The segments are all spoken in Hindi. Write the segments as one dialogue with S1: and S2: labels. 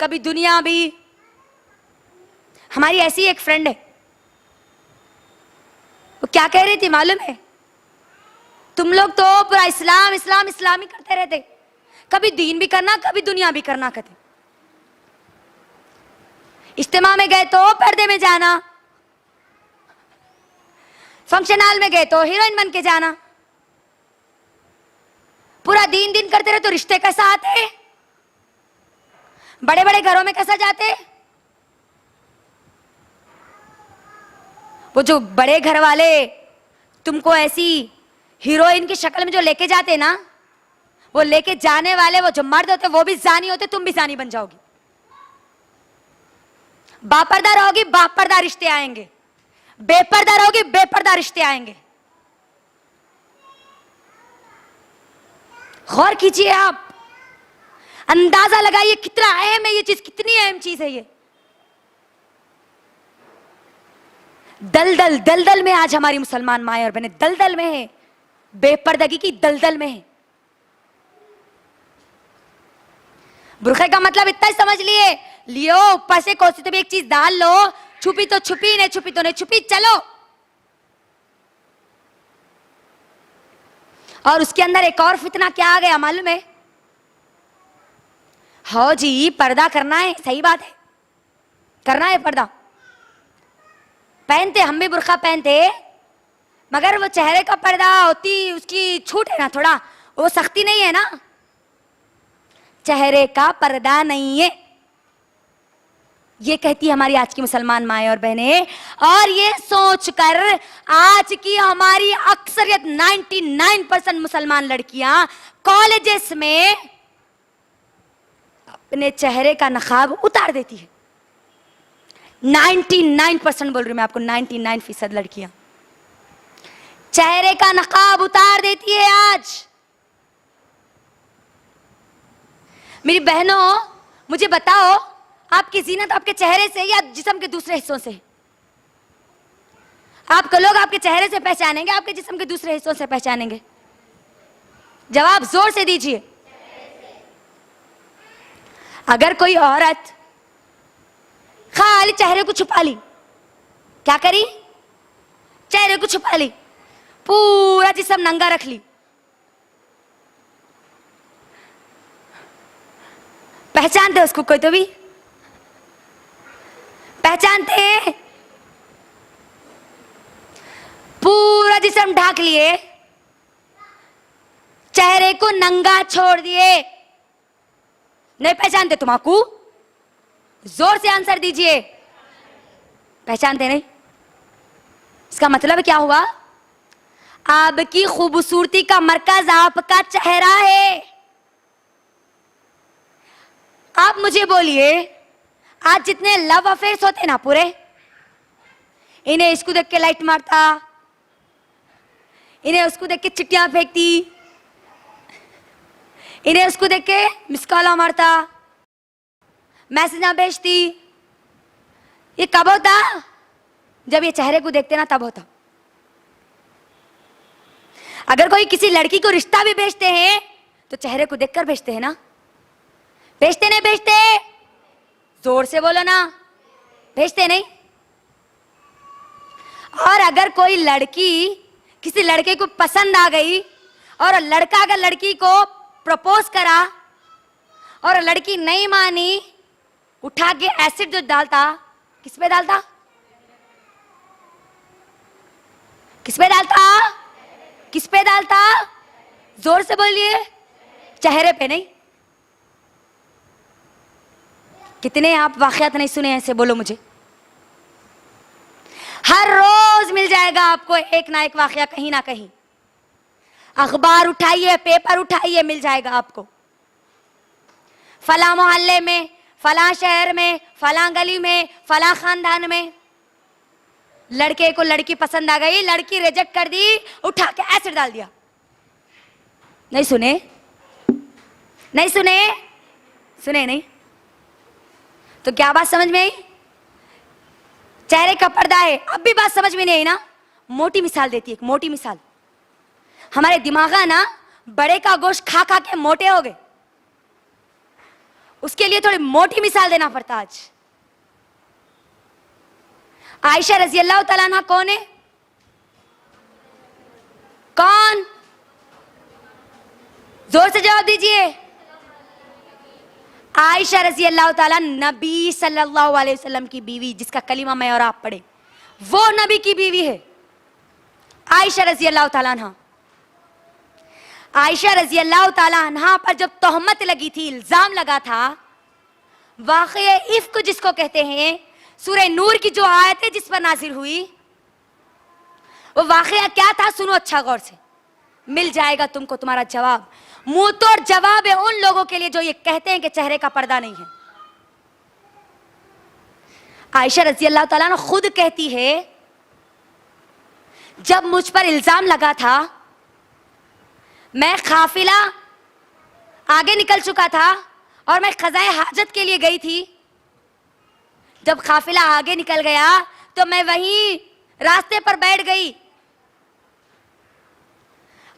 S1: कभी दुनिया भी। हमारी ऐसी एक फ्रेंड है, वो क्या कह रही थी मालूम है? तुम लोग तो पूरा इस्लाम इस्लाम इस्लाम ही करते रहते, कभी दीन भी करना कभी दुनिया भी करना कहते। इज्तिमा में गए तो पर्दे में जाना, फंक्शन हॉल में गए तो हीरोइन बन के जाना, पूरा दिन दिन करते रहे तो रिश्ते कैसा आते, बड़े बड़े घरों में कैसा जाते। वो जो बड़े घर वाले तुमको ऐसी हीरोइन की शक्ल में जो लेके जाते ना, वो लेके जाने वाले वो जो मर्द होते वो भी जानी होते, तुम भी जानी बन जाओगी। बापर्दा रहोगी बापर्दा रिश्ते आएंगे, बेपर्दा रहोगी बेपर्दा रिश्ते आएंगे। गौर कीजिए आप, अंदाजा लगाइए कितना अहम है ये चीज, कितनी अहम चीज है ये। दलदल दलदल में आज हमारी मुसलमान माए और बहनें दलदल में है, बेपर्दगी की दलदल में है। बुरखे का मतलब इतना ही समझ लिए, लियो ऊपर से कोसी तो भी एक चीज डाल लो, छुपी तो छुपी, नहीं छुपी तो नहीं छुपी, चलो। और उसके अंदर एक और फितना क्या आ गया मालूम है? हो जी पर्दा करना है, सही बात है, करना है पर्दा, पहनते हम भी बुरखा पहनते, मगर वो चेहरे का पर्दा होती उसकी छूट है ना, थोड़ा वो सख्ती नहीं है ना, चेहरे का पर्दा नहीं है, ये कहती है हमारी आज की मुसलमान माएं और बहनें। और ये सोचकर आज की हमारी अक्सरियत 99% मुसलमान लड़कियां कॉलेजेस में अपने चेहरे का नकाब उतार देती है। 99% बोल रही हूं मैं आपको, 99% लड़कियां चेहरे का नकाब उतार देती है आज। मेरी बहनों मुझे बताओ, आपकी जीनत आपके चेहरे से या जिस्म के दूसरे हिस्सों से? आपको लोग आपके चेहरे से पहचानेंगे, आपके जिस्म के दूसरे हिस्सों से पहचानेंगे? जवाब जोर से दीजिए। अगर कोई औरत खाली चेहरे को छुपा ली, क्या करी? चेहरे को छुपा ली, पूरा जिस्म नंगा रख ली, पहचानते उसको कोई तो भी? पहचानते? पूरा जिस्म ढाक लिए, चेहरे को नंगा छोड़ दिए, नहीं पहचानते तुम्हाकू? जोर से आंसर दीजिए। पहचानते नहीं? इसका मतलब क्या हुआ? आपकी खूबसूरती का मरकज आपका चेहरा है। आप मुझे बोलिए, आज जितने लव अफेयर्स होते ना पूरे, इन्हें इसको देख के लाइट मारता, इन्हें उसको देख के चिट्टियां फेंकती, इन्हें उसको देख के मिस कॉल मारता, मैसेज भेजती, ये कब होता? जब ये चेहरे को देखते ना तब होता। अगर कोई किसी लड़की को रिश्ता भी भेजते हैं तो चेहरे को देखकर भेजते हैं ना? भेजते नहीं भेजते? जोर से बोलो ना, भेजते नहीं? और अगर कोई लड़की किसी लड़के को पसंद आ गई और लड़का अगर लड़की को प्रपोज करा और लड़की नहीं मानी, उठा के एसिड जो डालता, किस पे डालता? किस पे डालता? किस पे डालता? जोर से बोलिए। चेहरे पे नहीं। कितने आप वाकयात नहीं सुने ऐसे? बोलो मुझे। हर रोज मिल जाएगा आपको एक ना एक वाकया कहीं ना कहीं। अखबार उठाइए, पेपर उठाइए, मिल जाएगा आपको। फला मोहल्ले में, फला शहर में, फला गली में, फला खानदान में लड़के को लड़की पसंद आ गई, लड़की रिजेक्ट कर दी, उठा के एसिड डाल दिया। नहीं सुने? नहीं सुने? सुने नहीं? तो क्या बात समझ में आई? चेहरे का पर्दा है। अब भी बात समझ में नहीं आई ना? मोटी मिसाल देती है, एक मोटी मिसाल। हमारे दिमाग ना बड़े का गोश्त खा खा के मोटे हो गए। उसके लिए थोड़ी मोटी मिसाल देना पड़ता आज। आयशा रजी अल्लाह तआला अन्हा कौन है? कौन? जोर से जवाब दीजिए। आयशा रजी अल्लाह तआला नबी सल्लल्लाहु अलैहि वसल्लम की बीवी, जिसका कलीमा मैं और आप पढ़े, वो नबी की बीवी है आयशा रजी अल्लाह तआला अन्हा। आयशा रजी अल्लाह तआला अन्हा पर जब तोहमत लगी थी, इल्जाम लगा था, वाक़या इफ्क जिसको कहते हैं, सूरह नूर की जो आयत है जिस पर नाजिल हुई, वो वाक़या क्या था? सुनो अच्छा गौर से, मिल जाएगा तुमको तुम्हारा जवाब। मुंह तोड़ जवाब है उन लोगों के लिए जो ये कहते हैं कि चेहरे का पर्दा नहीं है। आयशा रजी अल्लाह तआला अन्हा खुद कहती है, जब मुझ पर इल्जाम लगा था, मैं काफिला आगे निकल चुका था और मैं क़ज़ाए हाजत के लिए गई थी। जब काफिला आगे निकल गया तो मैं वहीं रास्ते पर बैठ गई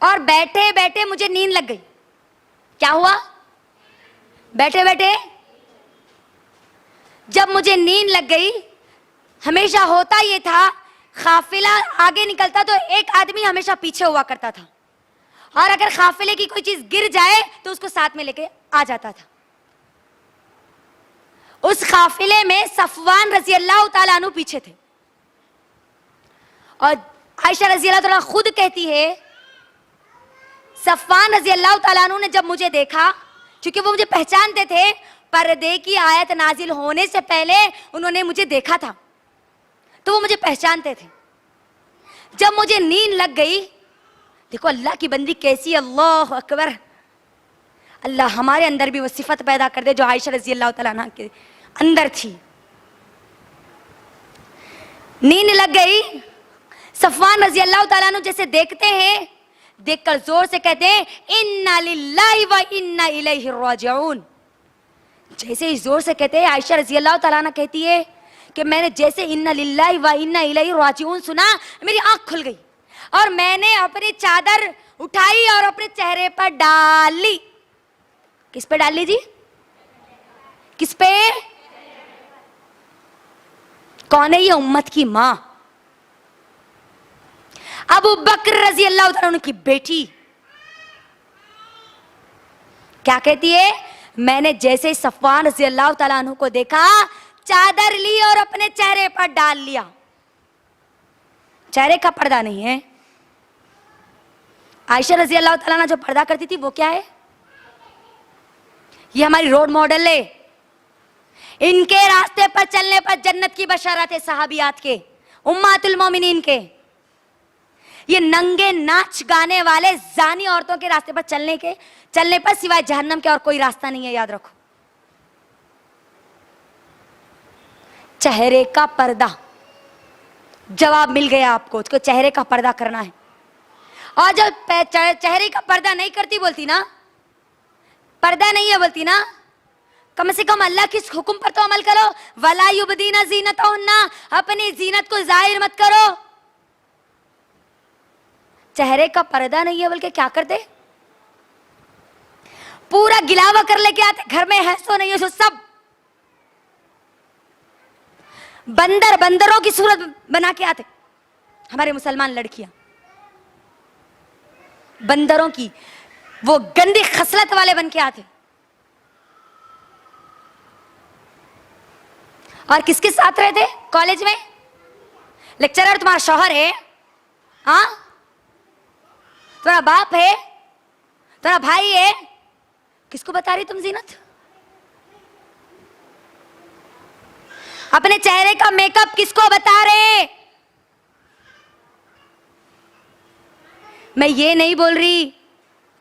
S1: और बैठे बैठे मुझे नींद लग गई। क्या हुआ? बैठे बैठे जब मुझे नींद लग गई, हमेशा होता ये था, काफिला आगे निकलता तो एक आदमी हमेशा पीछे हुआ करता था, और अगर काफिले की कोई चीज गिर जाए तो उसको साथ में लेके आ जाता था। उस काफिले में सफवान रजी अल्लाह तआला अन्हु पीछे थे, और आयशा रजी अल्लाह तआला खुद कहती है, सफवान रजी अल्लाह तआला अन्हु ने जब मुझे देखा, क्योंकि वो मुझे पहचानते थे, पर्दे की आयत नाजिल होने से पहले उन्होंने मुझे देखा था, तो वो मुझे पहचानते थे। जब मुझे नींद लग गई, देखो अल्लाह की बंदी कैसी, अल्लाह अकबर, अल्लाह हमारे अंदर भी वो सिफत पैदा कर दे जो आयशा रजी अल्लाह तआला अन्हा के अंदर थी। नींद लग गई, सफवान रजी अल्लाह तआला अन्हु जैसे देखते हैं, देखकर जोर से कहते हैं, इन्ना लिल्लाहि व इन्ना इलैहि राजिऊन। जैसे ही जोर से कहते हैं, आयशा रजी अल्लाह तआला अन्हा कहती है कि मैंने जैसे इन्ना लिल्लाहि व इन्ना इलैहि राजिऊन सुना, मेरी आंख खुल गई और मैंने अपनी चादर उठाई और अपने चेहरे पर डाल ली। किस पे डाल ली जी? किस पे? कौन है ये? उम्मत की मां अबू बकर रजी अल्लाह तआला अन्हु की बेटी। क्या कहती है? मैंने जैसे सफवान रजी अल्लाह तआला अन्हु को देखा, चादर ली और अपने चेहरे पर डाल लिया। चेहरे का पर्दा नहीं है। आयशा रजी अल्लाह तआला अन्हा जो पर्दा करती थी वो क्या है? ये हमारी रोड मॉडल है। इनके रास्ते पर चलने पर जन्नत की बशारत है सहाबियात के, उम्मतुल मोमिनीन के। ये नंगे नाच गाने वाले जानी औरतों के रास्ते पर चलने पर सिवाय जहन्नम के और कोई रास्ता नहीं है, याद रखो। चेहरे का पर्दा, जवाब मिल गया आपको, उसको चेहरे का पर्दा करना है। और जब चेहरे का पर्दा नहीं करती बोलती ना, पर्दा नहीं है बोलती ना, कम से कम अल्लाह के हुक्म पर तो अमल करो। वला युबदीना ज़ीनतहुन्ना, अपनी जीनत को जाहिर मत करो। चेहरे का पर्दा नहीं है बल्कि क्या करते? पूरा गिलावा कर लेके आते, घर में है सो नहीं है सो सब बंदरों की सूरत बना के आते। हमारे मुसलमान लड़कियां बंदरों की वो गंदी खसलत वाले बन के आते। और किसके साथ रहते कॉलेज में? लेक्चरर तुम्हारा शौहर है, हाँ? तुम्हारा बाप है, तुम्हारा भाई है, किसको बता रही तुम जीनत? अपने चेहरे का मेकअप किसको बता रहे? मैं ये नहीं बोल रही,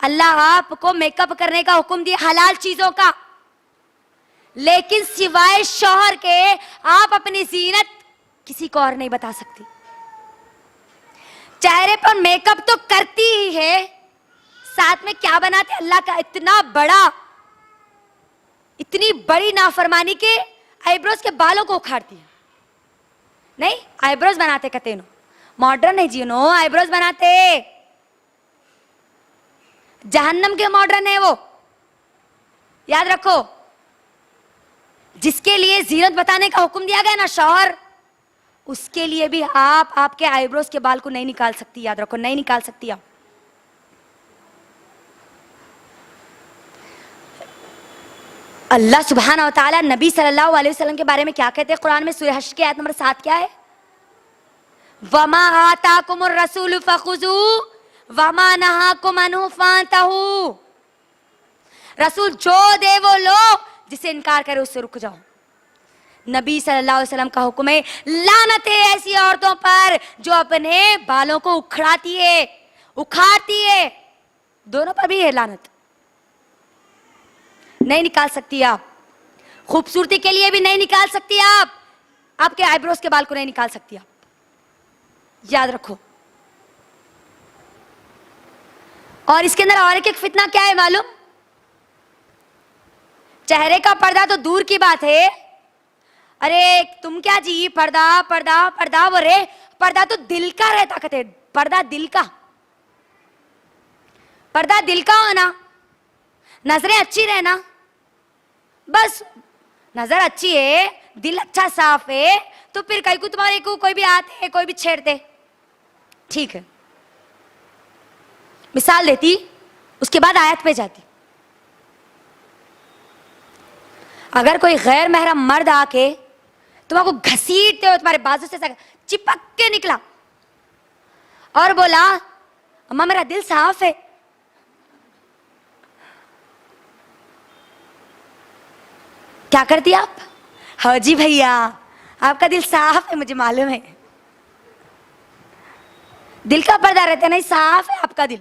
S1: अल्लाह आपको मेकअप करने का हुक्म दिया हलाल चीजों का, लेकिन सिवाय शौहर के आप अपनी जीनत किसी को और नहीं बता सकती। चेहरे पर मेकअप तो करती ही है, साथ में क्या बनाते? अल्लाह का इतनी बड़ी नाफरमानी के आईब्रोज के बालों को उखाड़ती है। नहीं, आईब्रोज बनाते कहते नो, मॉडर्न है जी, नो आईब्रोज बनाते, जहन्नम के मॉडर्न है वो, याद रखो। जिसके लिए जीनत बताने का हुक्म दिया गया ना शौहर, उसके लिए भी आप आपके आईब्रोज के बाल को नहीं निकाल सकती, याद रखो, नहीं निकाल सकती आप। अल्लाह सुब्हानहू व तआला नबी सल्लल्लाहु अलैहि वसल्लम के बारे में क्या कहते हैं कुरान में? सूरह हश्र की आयत नंबर 7 क्या है? वमा आताकुमुर रसूल फखुजू वमा नहाकुम अन्हु फंतहू। रसूल जो दे वो लो, जिसे इनकार करे उससे रुक जाओ। नबी सल्लल्लाहु अलैहि वसल्लम का हुक्म है, लानत है ऐसी औरतों पर जो अपने बालों को उखड़ाती है, उखाड़ती है, दोनों पर भी है लानत। नहीं निकाल सकती आप, खूबसूरती के लिए भी नहीं निकाल सकती आप, आपके आईब्रोज के बाल को नहीं निकाल सकती आप, याद रखो। और इसके अंदर और एक फितना क्या है मालूम? चेहरे का पर्दा तो दूर की बात है, अरे तुम क्या जी पर्दा पर्दा पर्दा, वो रे पर्दा तो दिल का रहता, कहते पर्दा दिल का, पर्दा दिल का होना, नजरें अच्छी रहना, बस नजर अच्छी है, दिल अच्छा साफ है, तो फिर कहीं को तुम्हारे को कोई भी आते हैं, कोई भी छेड़ते, ठीक है। मिसाल देती, उसके बाद आयत पे जाती। अगर कोई गैर महरम मर्द आके तुम्हारे को घसीटते हो, तुम्हारे बाजू से चिपक के निकला और बोला अम्मा मेरा दिल साफ है, क्या करती आप? हाँ जी भैया आपका दिल साफ है, मुझे मालूम है, दिल का पर्दा रहता नहीं, साफ है आपका दिल,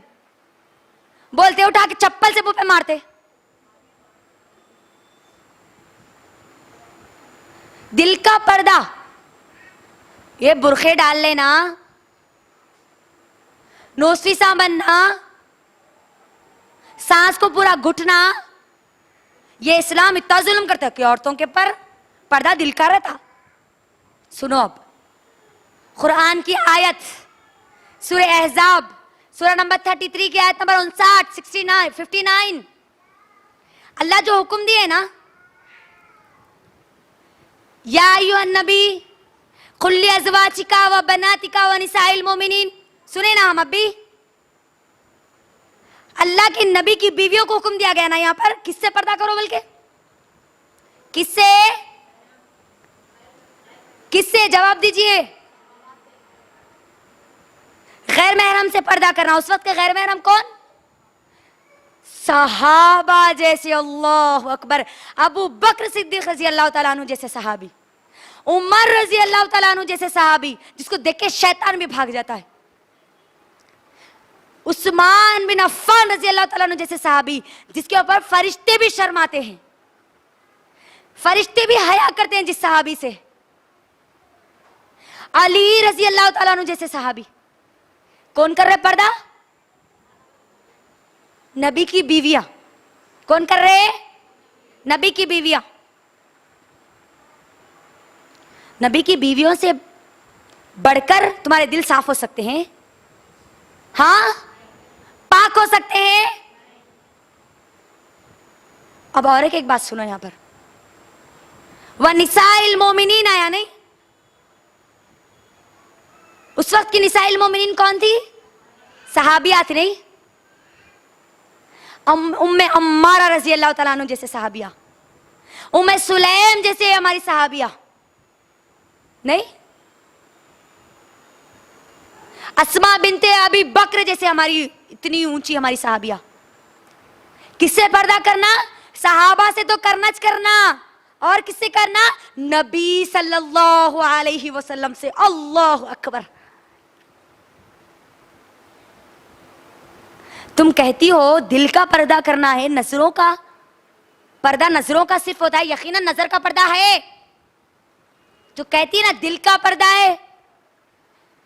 S1: बोलते उठा के चप्पल से मुंह पे मारते। दिल का पर्दा, ये बुरखे डाल लेना, नोस्फिसा बनना, सांस को पूरा घुटना, ये इस्लाम इतना जुल्म करता है कि औरतों के पर पर्दा दिल का रहता। सुनो अब कुरान की आयत, सूरह अहज़ाब सूरह नंबर 33 की आयत नंबर 59, 59, अल्लाह जो हुक्म दिए ना, या अय्युहन नबी कुल लि अज़वाजिका व बनातिका व निसाइल मोमिनीन, सुने ना हम अभी, अल्लाह के नबी की बीवियों को हुक्म दिया गया ना यहां पर, किससे पर्दा करो? बल्कि किससे? किससे? जवाब दीजिए। गैर महरम से पर्दा करना। उस वक्त के गैर महरम कौन? सहाबा जैसे, अल्लाह अकबर, अबू बकर सिद्दीक रजी अल्लाह तआला अन्हु जैसे सहाबी, उमर रजी अल्लाह तआला अन्हु जैसे सहाबी, जिसको देख के शैतान भी भाग जाता है, उस्मान बिन अफ़्फ़ान रजी अल्लाह तआला अन्हु जैसे सहाबी, जिसके ऊपर फरिश्ते भी शर्माते हैं, फरिश्ते भी हया करते हैं जिस सहाबी से, अली रजी अल्लाह तआला अन्हु जैसे सहाबी। कौन कर रहे पर्दा? नबी की बीवियां। कौन कर रहे? नबी की बीवियां। नबी की बीवियों से बढ़कर तुम्हारे दिल साफ हो सकते हैं, हाँ, पाक हो सकते हैं। अब और एक बात सुनो यहां पर, वह निसाइल मोमिनीन आया नहीं? उस वक्त की निसाइल मोमिनीन कौन थी? सहाबियात नहीं, उम्मे अम्मारा रजी अल्लाह तआला अन्हु जैसे सहाबिया, उम्मे सुलैम जैसे हमारी सहाबिया नहीं, अस्मा बिनते अबी बकर जैसे हमारी इतनी ऊंची हमारी सहाबिया। किससे पर्दा करना? सहाबा से तो करना करना, और किससे करना? नबी सल्लल्लाहु अलैहि वसल्लम से। अल्लाह अकबर। तुम कहती हो दिल का पर्दा करना है, नजरों का पर्दा नजरों का सिर्फ होता है, यकीनन नजर का पर्दा है, तो कहती है ना दिल का पर्दा है।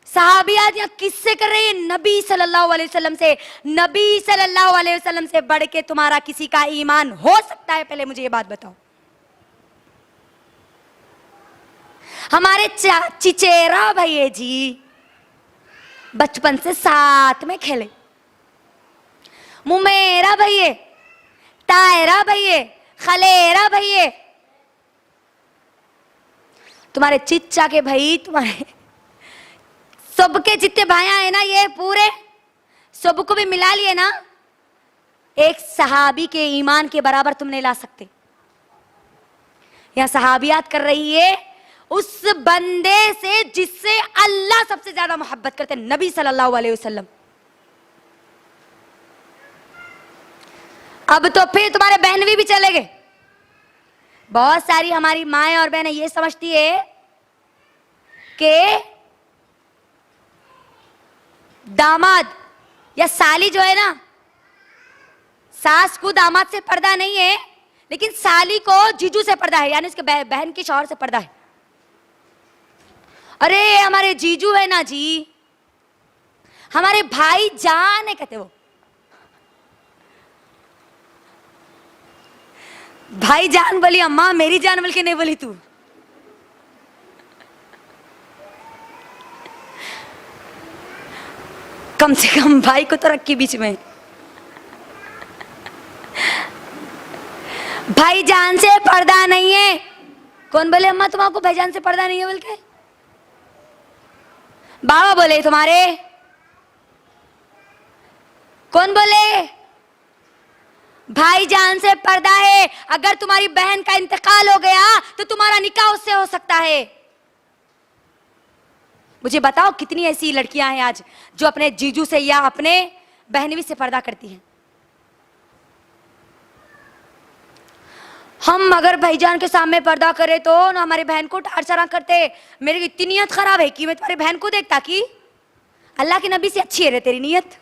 S1: सहाबियात यहाँ किससे कर रही है? नबी सल्लल्लाहु अलैहि वसल्लम से। नबी सल्लल्लाहु अलैहि वसल्लम से बढ़ के तुम्हारा किसी का ईमान हो सकता है? पहले मुझे ये बात बताओ। हमारे चिचेरा भैया जी बचपन से साथ में खेले, मुमेरा भैया, तायरा भैया, खलेरा भैया, तुम्हारे चिच्चा के भाई, तुम्हारे सबके जितने भाइयां हैं ना, ये पूरे सबको भी मिला लिए ना, एक सहाबी के ईमान के बराबर तुम नहीं ला सकते। यहां सहाबियात कर रही है उस बंदे से जिससे अल्लाह सबसे ज्यादा मोहब्बत करते हैं, नबी सल्लल्लाहु अलैहि वसल्लम। अब तो फिर तुम्हारे बहनवी भी चले गए। बहुत सारी हमारी माएं और बहनें ये समझती है कि दामाद या साली जो है ना, सास को दामाद से पर्दा नहीं है, लेकिन साली को जीजू से पर्दा है, यानी उसके बहन के शौहर से पर्दा है। अरे हमारे जीजू है ना जी, हमारे भाई जान है, कहते वो भाई जान बोली, अम्मा मेरी जान बोल के नहीं बोली तू। कम से कम भाई को तो रखी बीच में। भाईजान से पर्दा नहीं है। कौन बोले अम्मा तुम्हारा भाईजान से पर्दा नहीं है बोल के? बाबा बोले तुम्हारे। कौन बोले? भाईजान से पर्दा है। अगर तुम्हारी बहन का इंतकाल हो गया तो तुम्हारा निकाह उससे हो सकता है। मुझे बताओ कितनी ऐसी लड़कियां हैं आज जो अपने जीजू से या अपने बहनवी से पर्दा करती हैं। हम अगर भाईजान के सामने पर्दा करें तो ना हमारी बहन को टार्चर करते। मेरी इतनी नीयत खराब है कि मैं तुम्हारी बहन को देखता कि अल्लाह के नबी से अच्छी है रे तेरी नीयत,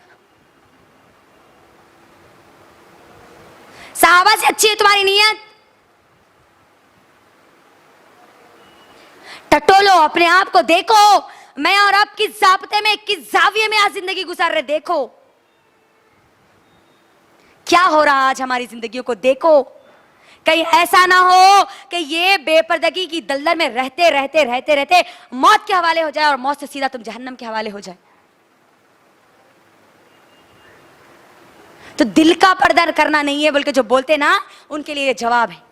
S1: सहाबा से अच्छी है तुम्हारी नीयत। टटोलो अपने आप को, देखो मैं और आप किस ज़ाब्ते में, किस जाविये में आज जिंदगी गुजार रहे। देखो क्या हो रहा आज हमारी जिंदगियों को। देखो कहीं ऐसा ना हो कि ये बेपर्दगी की दलदल में रहते रहते रहते रहते मौत के हवाले हो जाए और मौत से सीधा तुम जहन्नम के हवाले हो जाए। तो दिल का पर्दा करना नहीं है बल्कि जो बोलते ना उनके लिए जवाब है।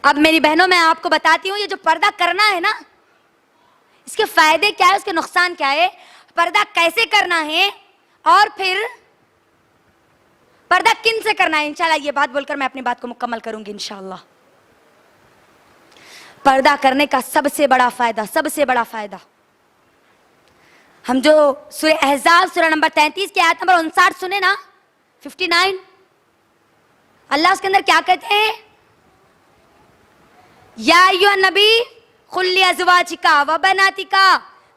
S1: अब मेरी बहनों मैं आपको बताती हूं, ये जो पर्दा करना है ना, इसके फायदे क्या है, उसके नुकसान क्या है, पर्दा कैसे करना है और फिर पर्दा किन से करना है। इंशाल्लाह ये बात बोलकर मैं अपनी बात को मुकम्मल करूंगी इंशाल्लाह। पर्दा करने का सबसे बड़ा फायदा, हम जो सूरह अहज़ाब सूरह नंबर 33 की आयत नंबर 59 सुने ना, 59, अल्लाह उसके अंदर क्या कहते हैं? या अय्युहन नबी कुल लिअज़वाजिका व बनातिका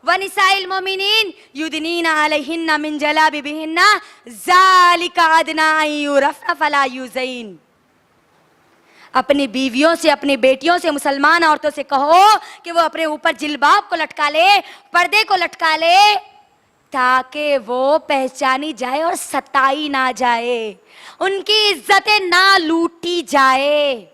S1: व निसाइल मोमिनीन युदनीना अलैहिन्ना मिन जलाबिबिहिन्ना ज़ालिका अदना अन युरफ़ना फला युज़ैन। अपनी बीवियों से, अपनी बेटियों से, मुसलमान औरतों से कहो कि वो अपने ऊपर जिल्बाब को लटका ले, पर्दे को लटका ले, ताकि वो पहचानी जाए और सताई ना जाए, उनकी इज्जतें ना लूटी जाए।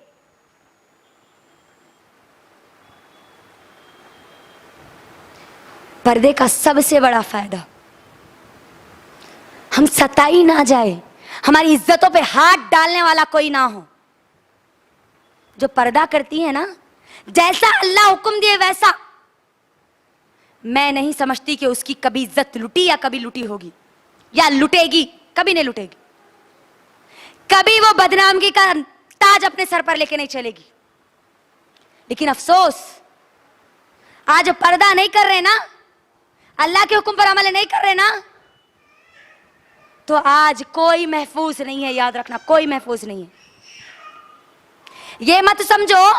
S1: पर्दे का सबसे बड़ा फायदा, हम सताई ना जाए, हमारी इज्जतों पे हाथ डालने वाला कोई ना हो। जो पर्दा करती है ना, जैसा अल्लाह हुक्म दिए वैसा, मैं नहीं समझती कि उसकी कभी इज्जत लुटी या कभी लुटी होगी या लुटेगी। कभी नहीं लुटेगी, कभी वो बदनामगी का ताज अपने सर पर लेके नहीं चलेगी। लेकिन अफसोस आज पर्दा नहीं कर रहे ना, अल्लाह के हुक्म पर अमल नहीं कर रहे ना, तो आज कोई महफूज नहीं है। याद रखना, कोई महफूज नहीं है। ये मत समझो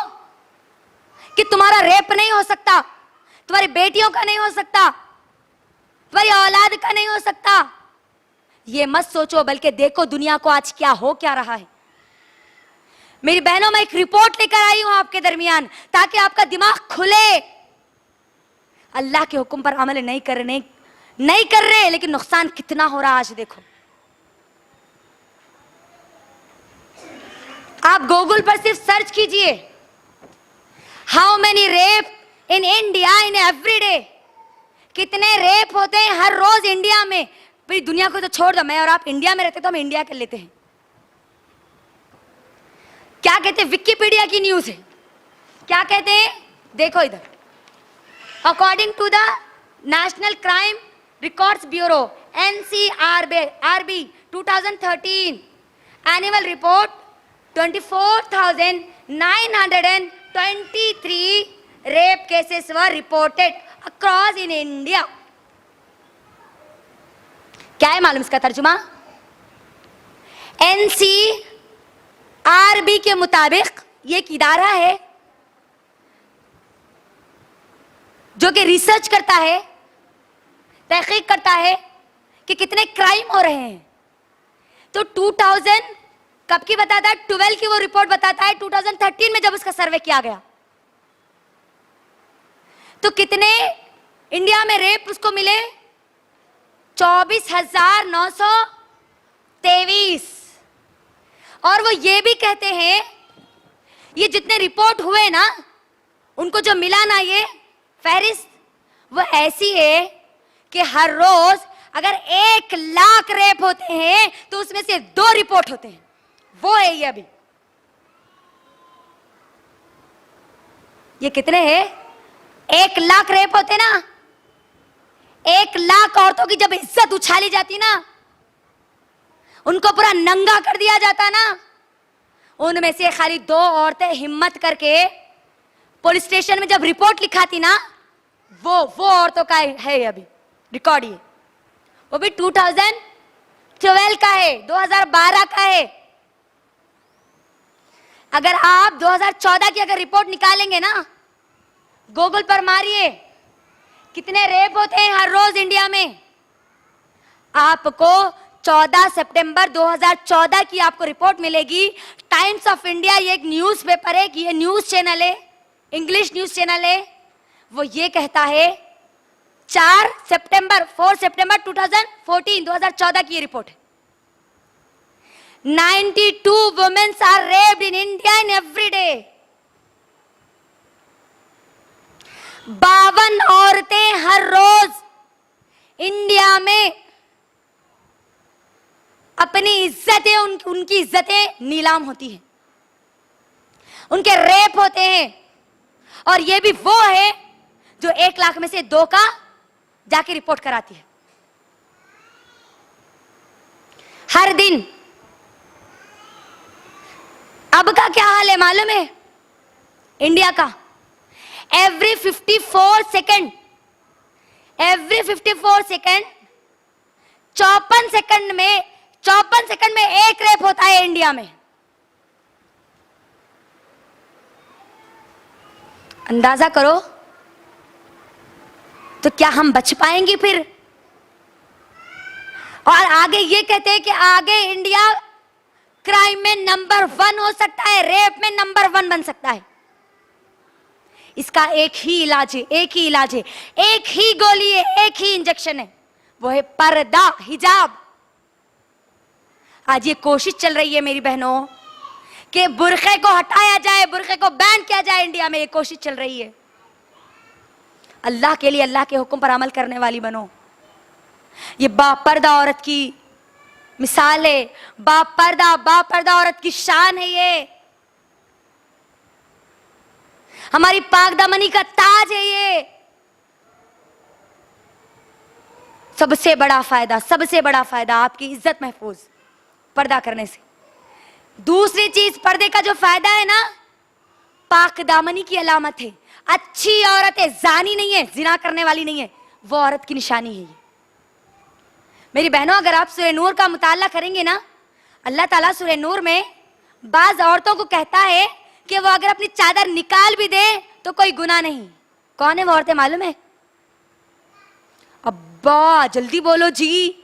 S1: कि तुम्हारा रेप नहीं हो सकता, तुम्हारी बेटियों का नहीं हो सकता, तुम्हारी औलाद का नहीं हो सकता। ये मत सोचो, बल्कि देखो दुनिया को आज क्या हो क्या रहा है। मेरी बहनों, मैं एक रिपोर्ट लेकर आई हूं आपके दरमियान ताकि आपका दिमाग खुले। अल्लाह के हुक्म पर अमल नहीं कर रहे, लेकिन नुकसान कितना हो रहा आज देखो। आप गूगल पर सिर्फ सर्च कीजिए, how many rape in India in every day. कितने रेप होते हैं हर रोज इंडिया में। पूरी दुनिया को तो छोड़ दो, मैं और आप इंडिया में रहते तो हम इंडिया कर लेते हैं। क्या कहते हैं, विकिपीडिया की न्यूज है, क्या कहते हैं, देखो इधर, according to the national crime records bureau NCRB 2013 annual report 24,923 rape cases were reported across in India. क्या है मालूम इसका तर्जुमा? NCRB के मुताबिक ये एक इदारा है जो कि रिसर्च करता है, तहकीक करता है कि कितने क्राइम हो रहे हैं। तो 2000 कब की बताता है? 12 की वो रिपोर्ट बताता है 2013 में जब उसका सर्वे किया गया। तो कितने इंडिया में रेप उसको मिले? 24,923। और वो ये भी कहते हैं ये जितने रिपोर्ट हुए ना, उनको जो मिला ना ये फहरिस्त, वो ऐसी है कि हर रोज अगर 1 लाख रेप होते हैं तो उसमें से 2 रिपोर्ट होते हैं। वो है ये। अभी ये कितने हैं? 1 लाख रेप होते ना, 1 लाख औरतों की जब इज्जत उछाली जाती ना, उनको पूरा नंगा कर दिया जाता ना, उनमें से खाली 2 औरतें हिम्मत करके पुलिस स्टेशन में जब रिपोर्ट लिखाती ना, वो औरतों का है अभी रिकॉर्ड। ये वो भी 2012 का है, 2012 का है। अगर आप 2014 की अगर रिपोर्ट निकालेंगे ना, गूगल पर मारिए कितने रेप होते हैं हर रोज इंडिया में, आपको 14 सितंबर 2014 की आपको रिपोर्ट मिलेगी। टाइम्स ऑफ इंडिया, ये एक न्यूज पेपर है, ये न्यूज चैनल है, इंग्लिश न्यूज चैनल है। वो ये कहता है 4 सितंबर 2014 की ये रिपोर्ट है। 92 women are raped in India in every day. 52 औरतें हर रोज इंडिया में अपनी इज्जतें, उनकी इज्जतें नीलाम होती हैं, उनके रेप होते हैं। और ये भी वो है जो 1 लाख में से 2 का जाके रिपोर्ट कराती है हर दिन। अब का क्या हाल है मालूम है इंडिया का? एवरी 54 सेकंड 54 सेकंड में 1 रेप होता है इंडिया में। अंदाजा करो तो क्या हम बच पाएंगे फिर? और आगे ये कहते हैं कि आगे इंडिया क्राइम में नंबर 1 हो सकता है, रेप में नंबर 1 बन सकता है। इसका एक ही इलाज है, एक ही इलाज है, एक ही गोली है, एक ही इंजेक्शन है, वो है पर्दा, हिजाब। आज ये कोशिश चल रही है मेरी बहनों कि बुर्खे को हटाया जाए, बुर्खे को बैन किया जाए। इंडिया में ये कोशिश चल रही है। अल्लाह के लिए, अल्लाह के हुक्म पर अमल करने वाली बनो। ये बापर्दा औरत की मिसाल है, बापर्दा औरत की शान है। ये हमारी पाकदामनी का ताज है। ये सबसे बड़ा फायदा आपकी इज्जत महफूज पर्दा करने से। दूसरी चीज, पर्दे का जो फायदा है ना, पाकदामनी की अलामत है। अच्छी औरत है, जानी नहीं है, जिना करने वाली नहीं है, वो औरत की निशानी है ये। मेरी बहनों, अगर आप सूरह नूर का मुताला करेंगे ना, अल्लाह ताला सूरह नूर में बाज औरतों को कहता है कि वो अगर अपनी चादर निकाल भी दे तो कोई गुनाह नहीं। कौन है वो औरतें मालूम है? अब्बा जल्दी बोलो जी,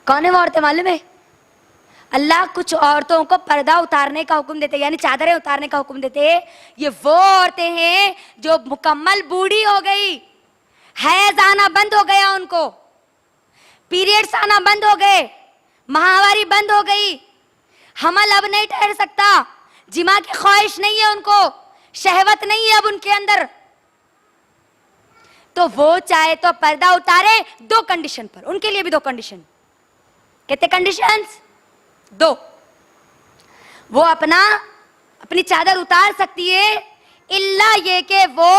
S1: कौन है वो औरतें मालूम है? अल्लाह कुछ औरतों को पर्दा उतारने का हुक्म देते, यानी चादरें उतारने का हुक्म देते। ये वो औरतें हैं जो मुकम्मल बूढ़ी हो गई, हैज आना बंद हो गया, उनको पीरियड्स आना बंद हो गए, माहवारी बंद हो गई, हमल अब नहीं ठहर सकता, जिमा की ख्वाहिश नहीं है उनको, शहवत नहीं है अब उनके अंदर। तो वो चाहे तो पर्दा उतारे 2 कंडीशन पर, उनके लिए भी 2 कंडीशन। कितने कंडीशंस? 2। वो अपनी चादर उतार सकती है इल्ला ये कि वो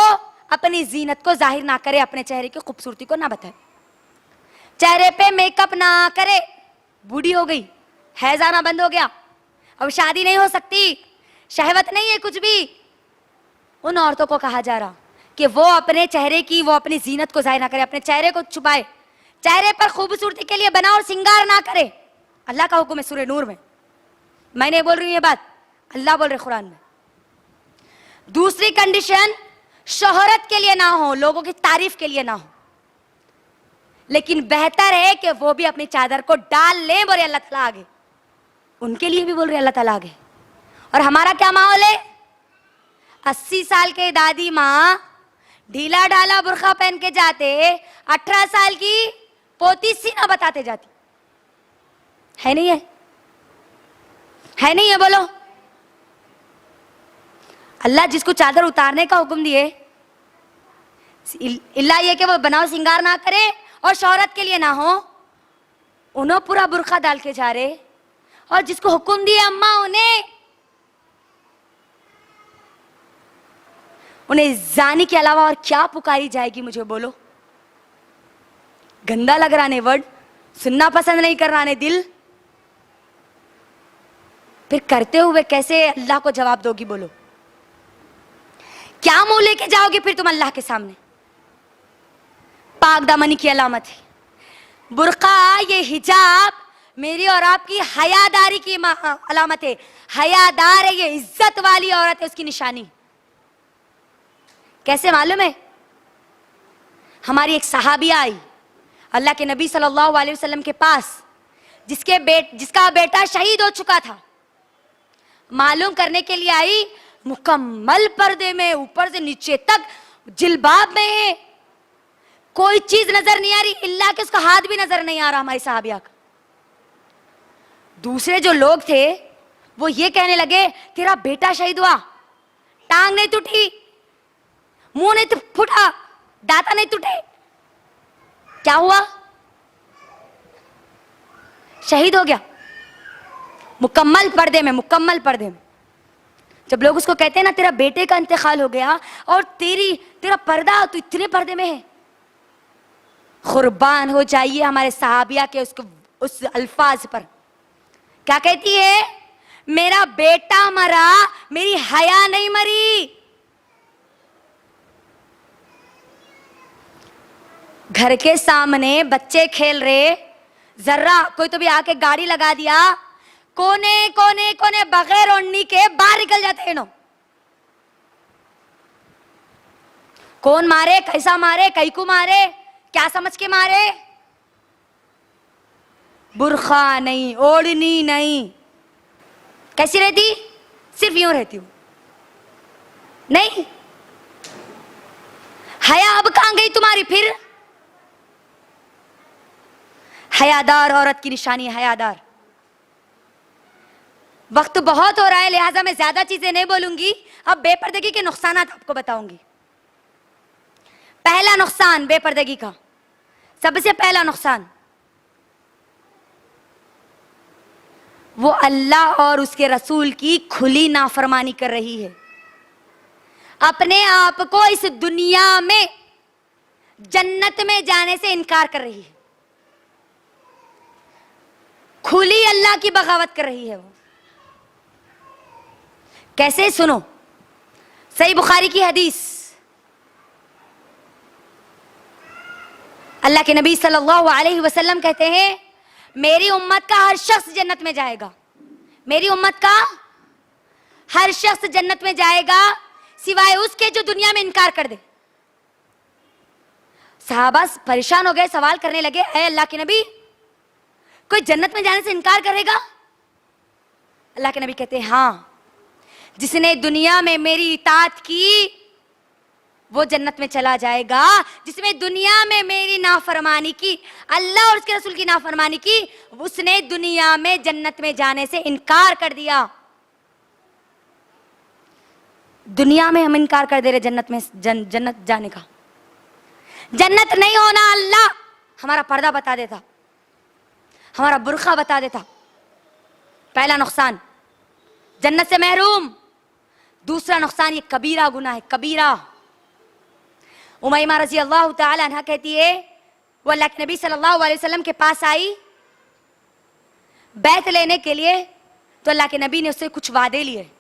S1: अपनी जीनत को जाहिर ना करे, अपने चेहरे की खूबसूरती को ना बताए, चेहरे पे मेकअप ना करे। बूढ़ी हो गई, हैज आना बंद हो गया, अब शादी नहीं हो सकती, शहवत नहीं है कुछ भी, उन औरतों को कहा जा रहा कि वो अपने चेहरे की, वो अपनी जीनत को जाहिर ना करे, अपने चेहरे को छुपाए, चेहरे पर खूबसूरती के लिए बना और सिंगार ना करे। अल्लाह का हुक्म है सूरह नूर में, मैं नहीं बोल रही हूं ये बात, अल्लाह बोल रहे कुरान में। दूसरी कंडीशन, शोहरत के लिए ना हो, लोगों की तारीफ के लिए ना हो, लेकिन बेहतर है कि वो भी अपनी चादर को डाल ले, बोले अल्लाह ताला आगे, उनके लिए भी बोल रहे अल्लाह ताला आगे। और हमारा क्या माहौल है, 80 साल के दादी माँ ढीला ढाला बुर्खा पहन के जाते, 18 साल की पोती सीना बताते जाती है, नहीं है? है नहीं है? बोलो। अल्लाह जिसको चादर उतारने का हुक्म दिए, इल्ला ये कि वो बनाव सिंगार ना करे और शोहरत के लिए ना हो, उन्हें पूरा बुर्खा डाल के जा रहे, और जिसको हुक्म दिए अम्मा उन्हें जाने के अलावा और क्या पुकारी जाएगी, मुझे बोलो। गंदा लग रहा ने वर्ड, सुनना पसंद नहीं कर रहा ने दिल, फिर करते हुए कैसे अल्लाह को जवाब दोगी, बोलो। क्या मुंह लेके जाओगे फिर तुम अल्लाह के सामने? पाक दामनी की अलामत है बुर्का, ये हिजाब मेरी और आपकी हयादारी की अलामत है। हयादार है, ये इज्जत वाली औरत है, उसकी निशानी। कैसे मालूम है? हमारी एक सहाबिया आई अल्लाह के नबी सल्लल्लाहु अलैहि वसल्लम के पास, जिसका बेटा शहीद हो चुका था, मालूम करने के लिए आई। मुकम्मल पर्दे में, ऊपर से नीचे तक जिल्बाब में है, कोई चीज नजर नहीं आ रही, इल्ला कि उसका हाथ भी नजर नहीं आ रहा हमारी सहाबिया का। दूसरे जो लोग थे वो ये कहने लगे, तेरा बेटा शहीद हुआ, टांग नहीं टूटी, मुंह नहीं फूटा, दांत नहीं टूटे, क्या हुआ? शहीद हो गया। मुकम्मल पर्दे में, मुकम्मल पर्दे में। जब लोग उसको कहते हैं ना, तेरा बेटे का इंतकाल हो गया और तेरा पर्दा तो इतने पर्दे में है, कुर्बान हो जाइए हमारे सहाबिया के उस अल्फाज पर। क्या कहती है? मेरा बेटा मरा, मेरी हया नहीं मरी। घर के सामने बच्चे खेल रहे, जर्रा कोई तो भी आके गाड़ी लगा दिया, कोने कोने कोने बगैर ओढ़नी के बाहर निकल जाते हैं। कौन मारे, कैसा मारे, कई को मारे, क्या समझ के मारे? बुर्खा नहीं, ओढ़नी नहीं। कैसी रहती? सिर्फ यूं रहती हूं। नहीं, हया अब कहां गई तुम्हारी फिर? हयादार औरत की निशानी है, हयादार। वक्त बहुत हो रहा है, लिहाजा मैं ज्यादा चीजें नहीं बोलूंगी। अब बेपर्दगी के नुकसानात आपको बताऊंगी। पहला नुकसान बेपर्दगी का, सबसे पहला नुकसान, वो अल्लाह और उसके रसूल की खुली नाफरमानी कर रही है। अपने आप को इस दुनिया में जन्नत में जाने से इनकार कर रही है, खुली अल्लाह की बगावत कर रही है वो। कैसे? सुनो, सही बुखारी की हदीस, अल्लाह के नबी सल्लल्लाहु अलैहि वसल्लम कहते हैं, मेरी उम्मत का हर शख्स जन्नत में जाएगा, मेरी उम्मत का हर शख्स जन्नत में जाएगा सिवाय उसके जो दुनिया में इनकार कर दे। सहाबा परेशान हो गए, सवाल करने लगे, ऐ अल्लाह के नबी, कोई जन्नत में जाने से इनकार करेगा? अल्लाह के नबी कहते हैं, हाँ, जिसने दुनिया में मेरी इताअत की वो जन्नत में चला जाएगा, जिसने दुनिया में मेरी नाफरमानी की, अल्लाह और उसके रसूल की नाफरमानी की, उसने दुनिया में जन्नत में जाने से इनकार कर दिया। दुनिया में हम इनकार कर दे रहे जन्नत में जन्नत जाने का। जन्नत नहीं होना, अल्लाह हमारा पर्दा बता देता, हमारा बुर्खा बता देता। पहला नुकसान, जन्नत से महरूम। दूसरा नुकसान, ये कबीरा गुनाह है, कबीरा। उमैमा रजी अल्लाह तआला अन्हा कहती है, वो अल्लाह के नबी सल्लल्लाहु अलैहि वसल्लम के पास आई बैत लेने के लिए, तो अल्लाह के नबी ने उससे कुछ वादे लिए।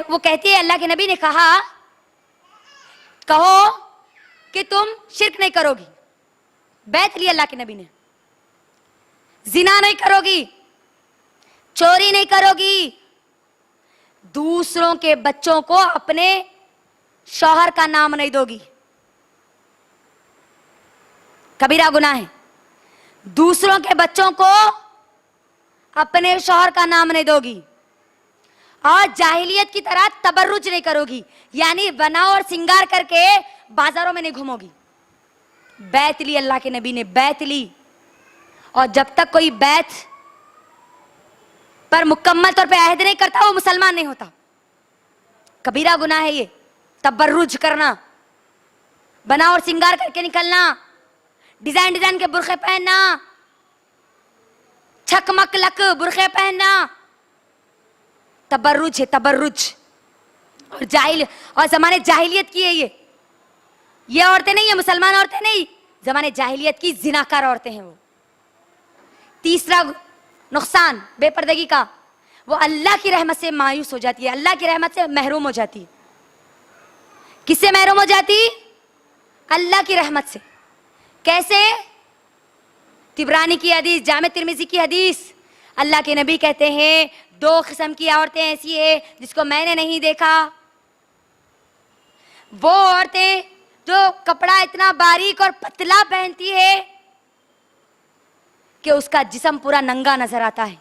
S1: वो कहती है, अल्लाह के नबी ने कहा, कहो कि तुम शिर्क नहीं करोगी। बैत लिया अल्लाह के नबी ने, जिना नहीं करोगी, चोरी नहीं करोगी, दूसरों के बच्चों को अपने शौहर का नाम नहीं दोगी। कबीरा गुनाह है। दूसरों के बच्चों को अपने शौहर का नाम नहीं दोगी, और जाहिलियत की तरह तबर्रुज नहीं करोगी, यानी बना और सिंगार करके बाजारों में नहीं घूमोगी। बैत ली अल्लाह के नबी ने, बैत ली। और जब तक कोई बैत पर मुकम्मल तौर पे अहद नहीं करता, वो मुसलमान नहीं होता। कबीरा गुनाह है ये, तबर्रुज करना, बना और सिंगार करके निकलना, डिजाइन डिजाइन के बुरखे पहनना, छकमक लक बुरखे पहनना, तबर्रुज है, तबर्रुज। और जमाने जाहिलियत की है ये औरतें नहीं, ये मुसलमान औरतें नहीं, जमाने जाहिलियत की जिनाकार औरतें हैं वो। तीसरा नुकसान बेपर्दगी का, वो अल्लाह की रहमत से मायूस हो जाती है, अल्लाह की रहमत से महरूम हो जाती है। किससे महरूम हो जाती? अल्लाह की रहमत से। कैसे? तिबरानी की हदीस, जामे तिर्मिजी की हदीस, अल्लाह के नबी कहते हैं, दो किस्म की औरतें ऐसी है जिसको मैंने नहीं देखा। वो औरतें जो कपड़ा इतना बारीक और पतला पहनती है कि उसका जिस्म पूरा नंगा नजर आता है,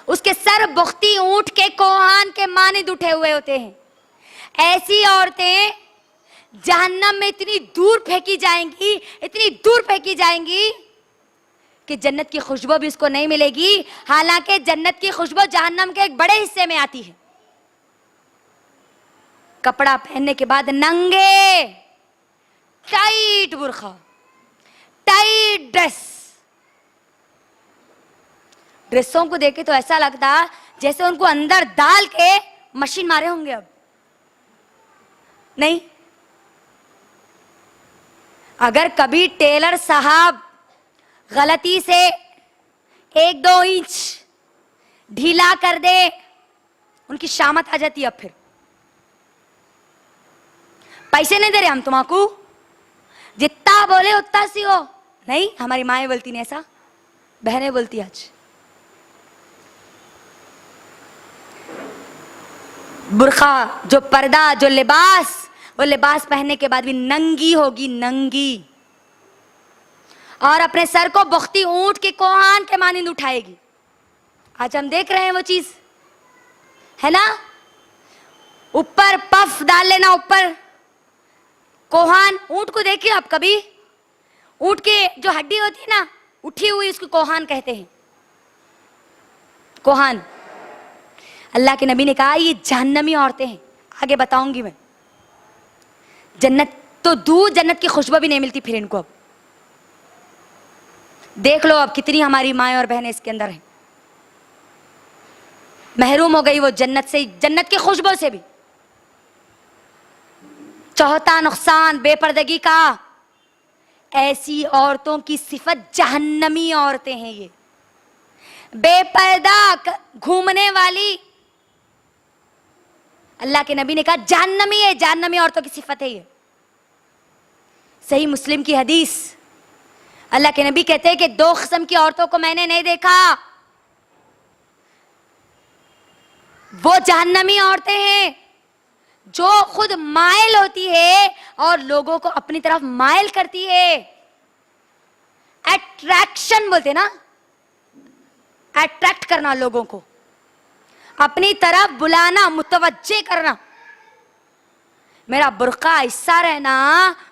S1: उसके सर बुख्ती ऊंट के कोहान के मानिंद उठे हुए होते हैं। ऐसी औरतें जहन्नम में इतनी दूर फेंकी जाएंगी, इतनी दूर फेंकी जाएंगी कि जन्नत की खुशबू भी उसको नहीं मिलेगी। हालांकि जन्नत की खुशबू जहन्नम के एक बड़े हिस्से में आती है। कपड़ा पहनने के बाद नंगे, टाइट बुर्खा, टाइट ड्रेसों को देखे तो ऐसा लगता जैसे उनको अंदर डाल के मशीन मारे होंगे। अब नहीं, अगर कभी टेलर साहब गलती से 1-2 इंच ढीला कर दे, उनकी शामत आ जाती है। अब फिर पैसे नहीं दे रहे हम तुमको, जितना बोले उतना सी हो। नहीं, हमारी माएं बोलती नहीं ऐसा, बहनें बोलती आज। बुर्खा, जो पर्दा, जो लिबास, वो लिबास पहनने के बाद भी नंगी होगी, नंगी, और अपने सर को बुख्ती ऊंट के कोहान के मानिंद उठाएगी। आज हम देख रहे हैं वो चीज, है ना? ऊपर पफ डाल लेना, ऊपर कोहान। ऊंट को देखिए आप कभी, ऊंट के जो हड्डी होती है ना उठी हुई, उसको कोहान कहते हैं, कोहान। अल्लाह के नबी ने कहा ये जहन्नमी औरतें हैं। आगे बताऊंगी मैं। जन्नत तो दूर, जन्नत की खुशबू भी नहीं मिलती फिर इनको। अब देख लो अब कितनी हमारी माएं और बहनें इसके अंदर हैं, महरूम हो गई वो जन्नत से, जन्नत की खुशबू से भी। चौथा नुकसान बेपर्दगी का, ऐसी औरतों की सिफत जहन्नमी औरतें हैं ये, बेपर्दा घूमने वाली। अल्लाह के नबी ने कहा जहन्नमी है, जहन्नमी औरतों की सिफत है ये। सही मुस्लिम की हदीस, अल्लाह के नबी कहते हैं कि 2 किस्म की औरतों को मैंने नहीं देखा, वो जहन्नमी औरतें हैं जो खुद माइल होती है और लोगों को अपनी तरफ माइल करती है। अट्रैक्शन बोलते ना, अट्रैक्ट करना, लोगों को अपनी तरफ बुलाना, मुतवज्जे करना। मेरा बुर्का ऐसा रहना,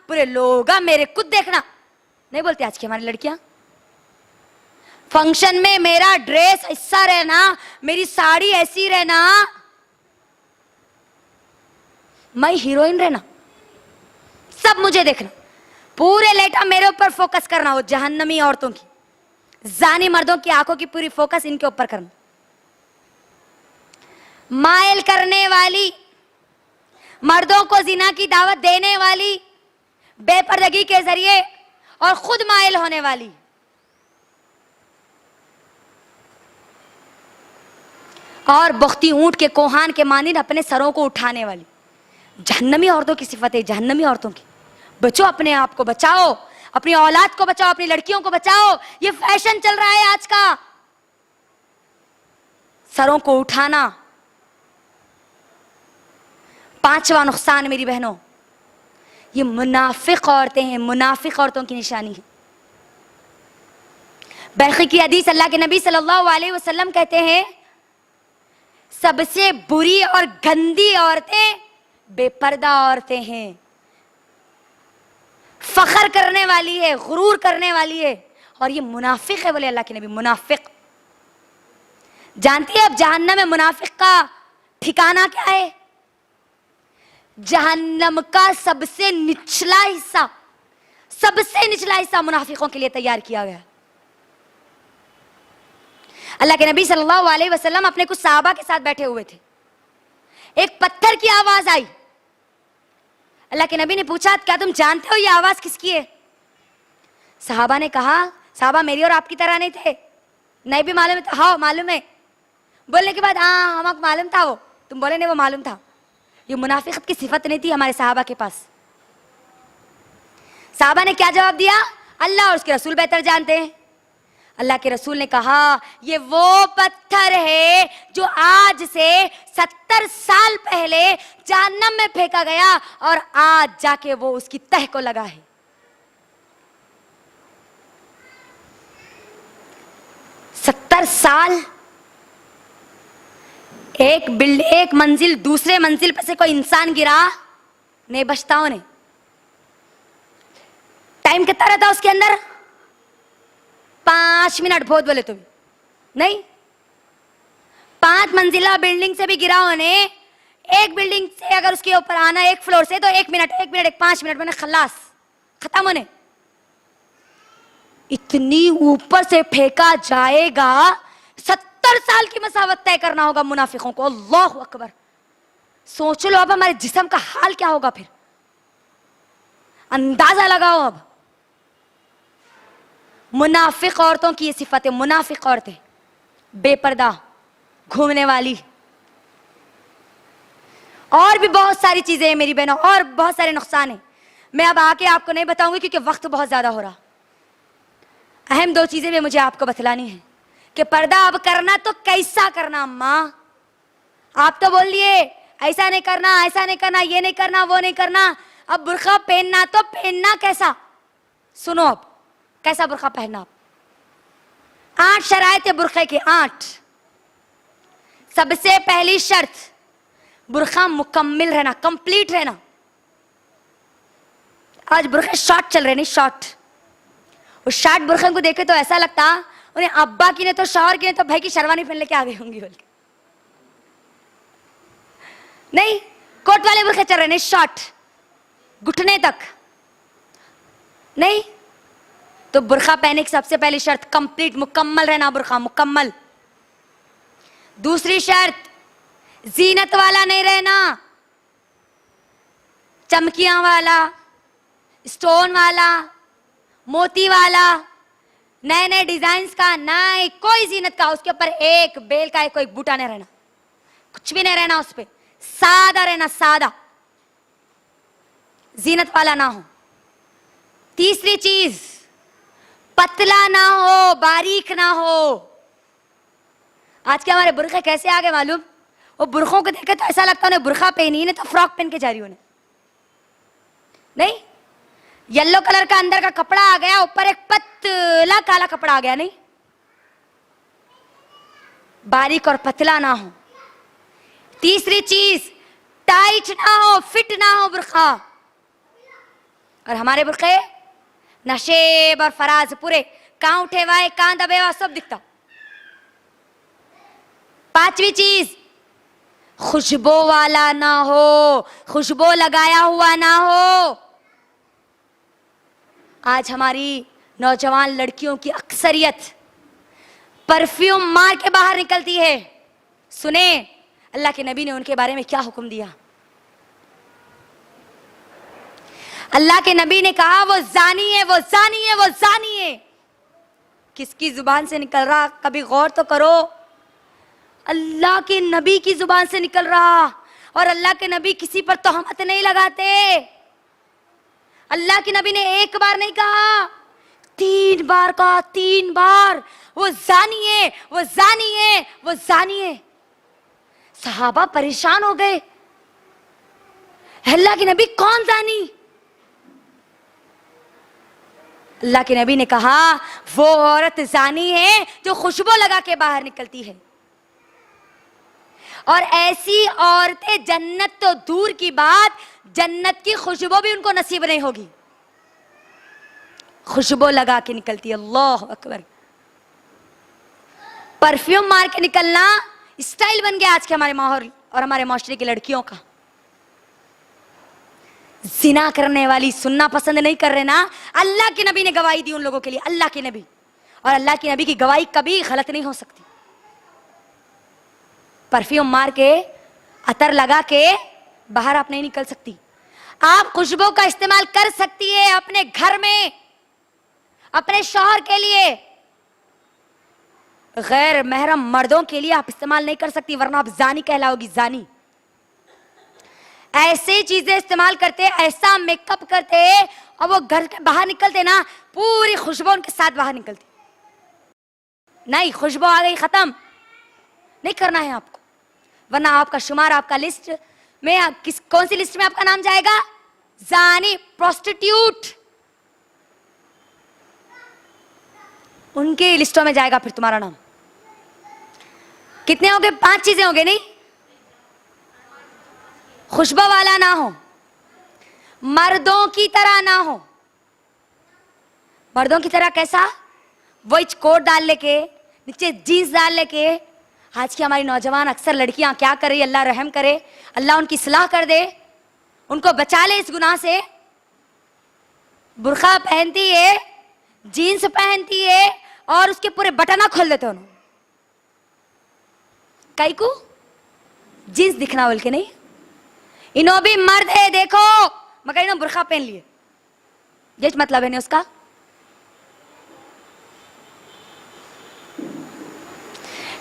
S1: पूरे लोग मेरे खुद देखना, नहीं बोलते आज की हमारी लड़कियां। फंक्शन में मेरा ड्रेस ऐसा रहना, मेरी साड़ी ऐसी रहना, मैं हीरोइन रहना, सब मुझे देखना, पूरे लेटा मेरे ऊपर फोकस करना। वो जहन्नमी औरतों की, जानी मर्दों की आंखों की पूरी फोकस इनके ऊपर करना। मायल करने वाली, मर्दों को जिना की दावत देने वाली, बेपर्दगी के जरिए और खुद मायल होने वाली, और बख्ती ऊंट के कोहान के मानिंद अपने सरों को उठाने वाली। जहन्नमी औरतों की सिफत है, जहन्नमी औरतों की। बचो, अपने आप को बचाओ, अपनी औलाद को बचाओ, अपनी लड़कियों को बचाओ। ये फैशन चल रहा है आज का, सरों को उठाना। पांचवा नुकसान मेरी बहनों, ये मुनाफिक औरतें हैं, मुनाफिक औरतों की निशानी है। बरखी की हदीस, अल्लाह के नबी सल्लल्लाहु अलैहि वसल्लम कहते हैं, सबसे बुरी और गंदी औरतें बेपर्दा औरतें हैं, फखर करने वाली है, गुरूर करने वाली है, और ये मुनाफिक है। बोले अल्लाह के नबी, मुनाफिक। जानती है अब जहन्नम में मुनाफिक का ठिकाना क्या है? जहन्नम का सबसे निचला हिस्सा, सबसे निचला हिस्सा मुनाफिकों के लिए तैयार किया गया। अल्लाह के नबी सल्लल्लाहु अलैहि वसल्लम अपने कुछ सहाबा के साथ बैठे हुए थे। एक पत्थर की आवाज आई। अल्लाह के नबी ने पूछा, क्या तुम जानते हो ये आवाज किसकी है? सहाबा ने कहा, सहाबा मेरी और आपकी तरह नहीं थे, नहीं भी मालूम है? हाँ मालूम है। बोलने के बाद, हाँ हमको मालूम था। वो तुम बोले नहीं, वो मालूम था। ये मुनाफिकत की सिफत नहीं थी हमारे सहाबा के पास। सहाबा ने क्या जवाब दिया? अल्लाह और उसके रसूल बेहतर जानते हैं। अल्लाह के रसूल ने कहा, ये वो पत्थर है जो आज से 70 साल पहले जहन्नम में फेंका गया और आज जाके वो उसकी तह को लगा है। सत्तर साल एक मंजिल दूसरे मंजिल पर से कोई इंसान गिरा नहीं बचता। उन्हें टाइम कितना रहता उसके अंदर? 5 मिनट, बहुत बोले तो भी नहीं। 5 मंजिला बिल्डिंग से भी गिरा होने, एक बिल्डिंग से अगर उसके ऊपर आना एक फ्लोर से, तो 1 मिनट 5 मिनट में खलास, खत्म होने। इतनी ऊपर से फेंका जाएगा, 70 साल की मसावत तय करना होगा मुनाफिकों को। अल्लाहु अकबर। सोच लो अब हमारे जिस्म का हाल क्या होगा फिर, अंदाजा लगाओ अब। मुनाफिक औरतों की ये सिफत है, मुनाफिक औरतें बेपर्दा, घूमने वाली, और भी बहुत सारी चीजें हैं मेरी बहनों, और बहुत सारे नुकसान हैं। मैं अब आके आपको नहीं बताऊंगी क्योंकि वक्त बहुत ज्यादा हो रहा। अहम 2 चीजें भी मुझे आपको बतलानी है कि पर्दा अब करना तो कैसा करना। अम्मा आप तो बोल लिए ऐसा नहीं करना, ऐसा नहीं करना, ये नहीं करना, वो नहीं करना। अब बुर्का पहनना तो पहनना कैसा? सुनो अब, कैसा बुर्का पहनना? आप 8 शरायत है बुर्के के, 8। सबसे पहली शर्त, बुर्का मुकम्मिल रहना, कंप्लीट रहना। आज बुर्के शॉर्ट चल रहे, नहीं शॉर्ट। उस शॉर्ट बुर्के को देखे तो ऐसा लगता उन्हें अब्बा की ने तो शौहर की ने तो भाई की शेरवानी पहन लेके आ गई होंगी बोल के। नहीं, कोट वाले बुर्के चल रहे, नहीं शॉर्ट, घुटने तक। नहीं तो बुर्का पहने की सबसे पहली शर्त कंप्लीट, मुकम्मल रहना, बुर्का मुकम्मल। दूसरी शर्त, जीनत वाला नहीं रहना, चमकियां वाला, स्टोन वाला, मोती वाला, नए नए डिजाइन का नहीं, कोई जीनत का। उसके ऊपर एक बेल का कोई बूटा नहीं रहना, कुछ भी नहीं रहना उस पे, सादा रहना, सादा, जीनत वाला ना हो। तीसरी चीज, पतला ना हो, बारीक ना हो। आज के हमारे बुरखे कैसे आ गए मालूम? वो बुरखों को देखे तो ऐसा लगता है उन्हें बुरखा पहनी, नहीं तो फ्रॉक पहन के जा रही उन्हें। नहीं, येलो कलर का अंदर का कपड़ा आ गया, ऊपर एक पतला काला कपड़ा आ गया। नहीं, बारीक और पतला ना हो। तीसरी चीज, टाइट ना हो, फिट ना हो बुरखा। और हमारे बुरखे नशेब और फराज पूरे, कहां उठे हुआ है, कहां दबे हुआ, सब दिखता। पांचवी चीज, खुशबू वाला ना हो, खुशबू लगाया हुआ ना हो। आज हमारी नौजवान लड़कियों की अक्सरियत परफ्यूम मार के बाहर निकलती है। सुने, अल्लाह के नबी ने उनके बारे में क्या हुक्म दिया? अल्लाह के नबी ने कहा वो जानी है, वो जानी है, वो जानी है। किसकी जुबान से निकल रहा? कभी गौर तो करो। अल्लाह के नबी की जुबान से निकल रहा। और अल्लाह के नबी किसी पर तोहमत नहीं लगाते। अल्लाह के नबी ने एक बार नहीं कहा, 3 बार कहा, 3 बार। वो जानी है, वो जानी है, वो जानी है। सहाबा परेशान हो गए, अल्लाह के नबी कौन जानी? अल्लाह के नबी ने कहा वो औरत जानी है जो खुशबू लगा के बाहर निकलती है। और ऐसी औरतें जन्नत तो दूर की बात, जन्नत की खुशबू भी उनको नसीब नहीं होगी। खुशबू लगा के निकलती है। अल्लाह अकबर। परफ्यूम मार के निकलना स्टाइल बन गया आज के हमारे माहौल और हमारे माशरे की लड़कियों का। जिना करने वाली सुनना पसंद नहीं कर रहे ना। अल्लाह के नबी ने गवाही दी उन लोगों के लिए, अल्लाह के नबी। और अल्लाह के नबी की गवाही कभी गलत नहीं हो सकती। परफ्यूम मार के, अतर लगा के बाहर आप नहीं निकल सकती। आप खुशबू का इस्तेमाल कर सकती है अपने घर में, अपने शौहर के लिए। गैर महरम मर्दों के लिए आप इस्तेमाल नहीं कर सकती, वरना आप जानी कहलाओगी, जानी। ऐसे चीजें इस्तेमाल करते, ऐसा मेकअप करते, और वो घर के बाहर निकलते ना, पूरी खुशबू उनके साथ बाहर निकलती। नहीं, खुशबू आ गई, खत्म। नहीं करना है आपको, वरना आपका शुमार, आपका लिस्ट में कौन सी लिस्ट में आपका नाम जाएगा? जानी, प्रोस्टिट्यूट, उनकी लिस्टों में जाएगा फिर तुम्हारा नाम। कितने हो गए? 5 चीजें हो गई। नहीं, खुशबू वाला ना हो, मर्दों की तरह ना हो। मर्दों की तरह कैसा? वही कोट डाल लेके, नीचे जीन्स डाल लेके। आज की हमारी नौजवान अक्सर लड़कियां क्या कर रही है, अल्लाह रहम करे, अल्लाह उनकी सलाह कर दे, उनको बचा ले इस गुनाह से। बुर्का पहनती है, जीन्स पहनती है, और उसके पूरे बटना खोल देते उन्होंने। कई को जीन्स दिखना बोल के नहीं, इन्हों भी मर्द है देखो, मगर इन्हों बुर्का पहन लिए, ये मतलब है नहीं उसका।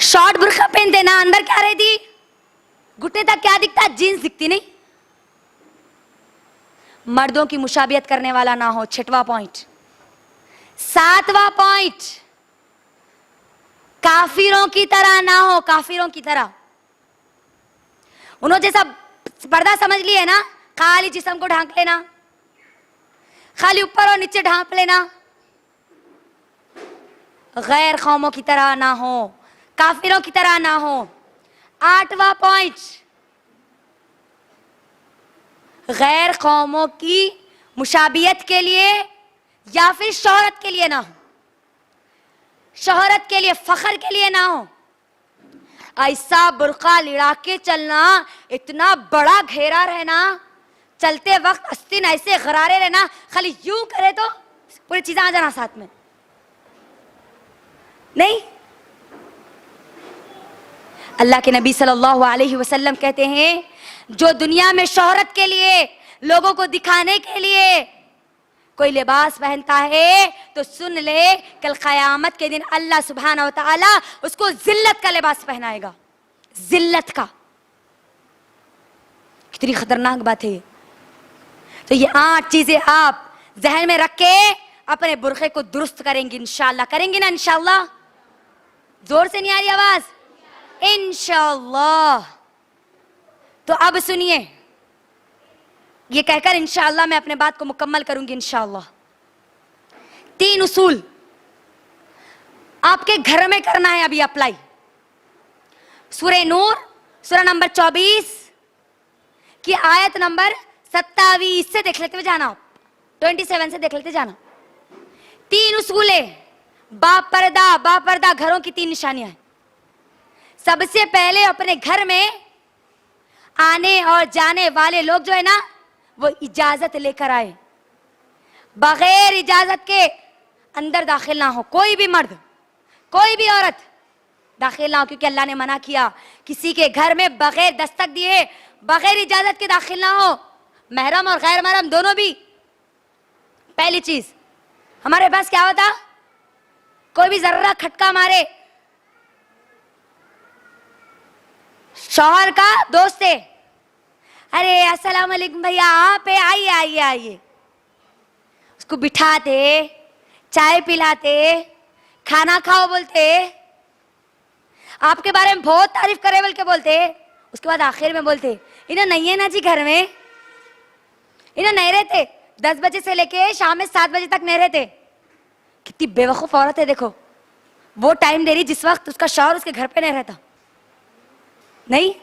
S1: शॉर्ट बुर्का पहनते ना, अंदर क्या रहती? घुटने तक क्या दिखता? जीन्स दिखती नहीं। मर्दों की मुशाबियत करने वाला ना हो, 6वां पॉइंट। 7वां पॉइंट, काफिरों की तरह ना हो, काफिरों की तरह। उन्होंने जैसा पर्दा समझ लिए ना, खाली जिस्म को ढांक लेना, खाली ऊपर और नीचे ढांप लेना। गैर कौमों की तरह ना हो, काफिरों की तरह ना हो। 8वां पॉइंट, गैर कौमों की मुशाबियत के लिए या फिर शोहरत के लिए ना हो, शोहरत के लिए, फखर के लिए ना हो। ऐसा बुर्का लिड़ा के चलना, इतना बड़ा घेरा रहना, चलते वक्त अस्तीन ऐसे गरारे रहना, खाली यूं करे तो पूरी चीजें आ जाना साथ में। नहीं, अल्लाह के नबी सल्लल्लाहु अलैहि वसल्लम कहते हैं, जो दुनिया में शोहरत के लिए, लोगों को दिखाने के लिए कोई लिबास पहनता है, तो सुन ले, कल क़यामत के दिन अल्लाह सुब्हानहू व तआला उसको जिल्लत का लिबास पहनाएगा। जिल्लत का। कितनी खतरनाक बात है ये। तो ये 8 चीजें आप जहन में रख के अपने बुर्खे को दुरुस्त करेंगे इंशाअल्लाह। करेंगे ना इंशाअल्लाह? जोर से नहीं आ रही आवाज? इंशाअल्लाह। तो अब सुनिए, ये कहकर इंशाअल्लाह मैं अपने बात को मुकम्मल करूंगी इंशाअल्लाह। 3 उसूल आपके घर में करना है अभी अप्लाई। सूरह नूर, सूरह नंबर 24 की आयत नंबर 27 से देख लेते हुए जाना, 27 से देख लेते जाना। 3 उसूल है, बापर्दा घरों की 3 निशानियां हैं। सबसे पहले अपने घर में आने और जाने वाले लोग जो है ना, वो इजाजत लेकर आए, बगैर इजाजत के अंदर दाखिल ना हो। कोई भी मर्द, कोई भी औरत दाखिल ना हो, क्योंकि अल्लाह ने मना किया किसी के घर में बगैर दस्तक दिए, बगैर इजाजत के दाखिल ना हो, महरम और गैर महरम दोनों भी। पहली चीज, हमारे पास क्या होता, कोई भी जर्रा खटका मारे, शौहर का दोस्त है, अरे अस्सलाम वालेकुम भैया, आप है, आइए आइए आइए, उसको बिठाते, चाय पिलाते, खाना खाओ बोलते, आपके बारे में बहुत तारीफ करे बोल के बोलते, उसके बाद आखिर में बोलते इन्हें नहीं है ना जी घर में, इन्हें नहीं रहते, 10 बजे से लेके शाम में 7 बजे तक नहीं रहते। कितनी बेवकूफ औरत है, देखो वो टाइम दे रही जिस वक्त उसका शौहर उसके घर पे नहीं रहता। नहीं,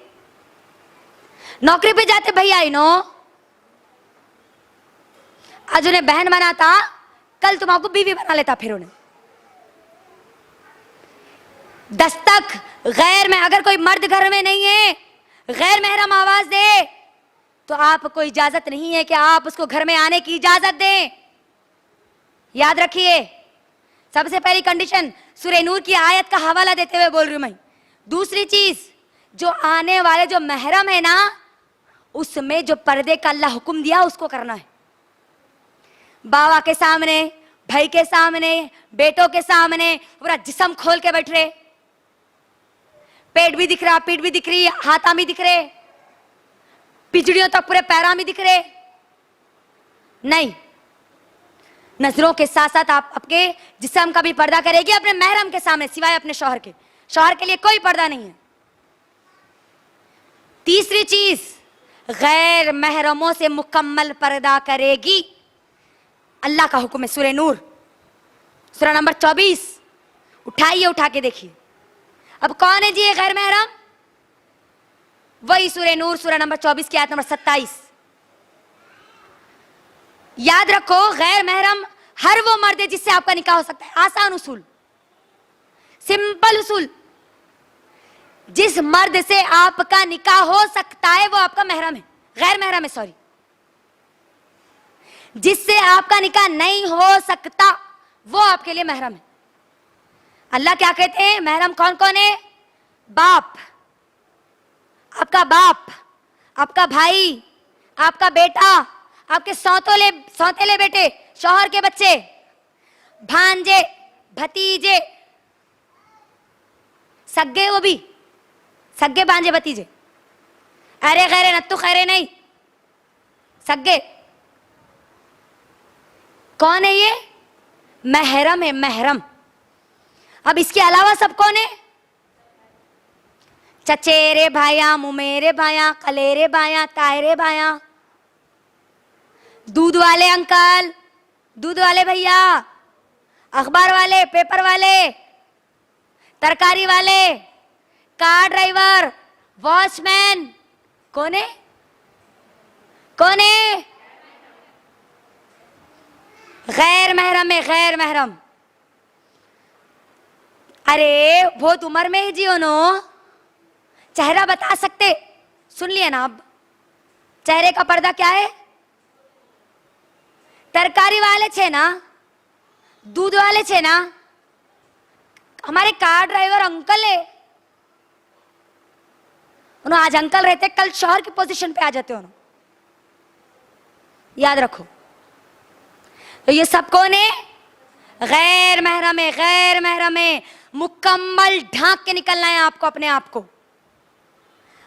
S1: नौकरी पे जाते भैया, इनो आज उन्हें बहन बनाता, कल तुम्हारा बीवी बना लेता। फिर उन्हें दस्तक गैर में, अगर कोई मर्द घर में नहीं है, गैर महरम आवाज दे, तो आपको इजाजत नहीं है कि आप उसको घर में आने की इजाजत दें। याद रखिए, सबसे पहली कंडीशन सूरह नूर की आयत का हवाला देते हुए बोल रही हूं मैं। दूसरी चीज, जो आने वाले जो महरम है ना, उसमें जो पर्दे का अल्लाह हुक्म दिया उसको करना है। बाबा के सामने, भाई के सामने, बेटों के सामने पूरा जिस्म खोल के बैठ रहे, पेट भी दिख रहा, पीठ भी दिख रही, हाथा भी दिख रहे, पिछड़ियों तक पूरे पैरा भी दिख रहे। नहीं, नजरों के साथ साथ आप आपके जिस्म का भी पर्दा करेगी अपने महरम के सामने, सिवाय अपने शौहर के। शौहर के लिए कोई पर्दा नहीं है। तीसरी चीज, गैर महरमों से मुकम्मल पर्दा करेगी। अल्लाह का हुक्म है, सूरह नूर सूरह नंबर 24, उठाइए, उठा के देखिए। अब कौन है जी ये गैर महरम? वही सूरह नूर सूरह नंबर 24 की आयत नंबर 27। याद रखो, गैर महरम हर वो मर्द है जिससे आपका निकाह हो सकता है। आसान उसूल, सिंपल उसूल, जिस मर्द से आपका निकाह हो सकता है वो आपका महरम है, गैर महरम है, सॉरी। जिससे आपका निकाह नहीं हो सकता वो आपके लिए महरम है। अल्लाह क्या कहते हैं, महरम कौन कौन है? बाप, आपका भाई, आपका बेटा, आपके सौतेले बेटे, शौहर के बच्चे, भांजे, भतीजे, सग्गे, वो भी सग्गे भांजे भतीजे, अरे खैरे नत्तू खैरे नहीं, सग्गे। कौन है ये? महरम है, महरम। अब इसके अलावा सब कौन है? चचेरे भाया, मुमेरे भाया, कलेरे भाया, तायरे भाया, दूध वाले अंकल, दूध वाले भैया, अखबार वाले, पेपर वाले, तरकारी वाले, कार ड्राइवर, वॉचमैन। कौन है? कौन है? गैर महरम है, गैर महरम। अरे बहुत उम्र में ही जियो नो, चेहरा बता सकते, सुन लिया ना। अब चेहरे का पर्दा क्या है? तरकारी वाले छे ना, दूध वाले छे ना, हमारे कार ड्राइवर अंकल है, उन्होंने आज अंकल रहते, कल शौहर की पोजीशन पे आ जाते उन्होंने। याद रखो, तो ये सब कौन है? गैर महरम है, गैर महरम है। मुकम्मल ढांक के निकलना है आपको, अपने आप को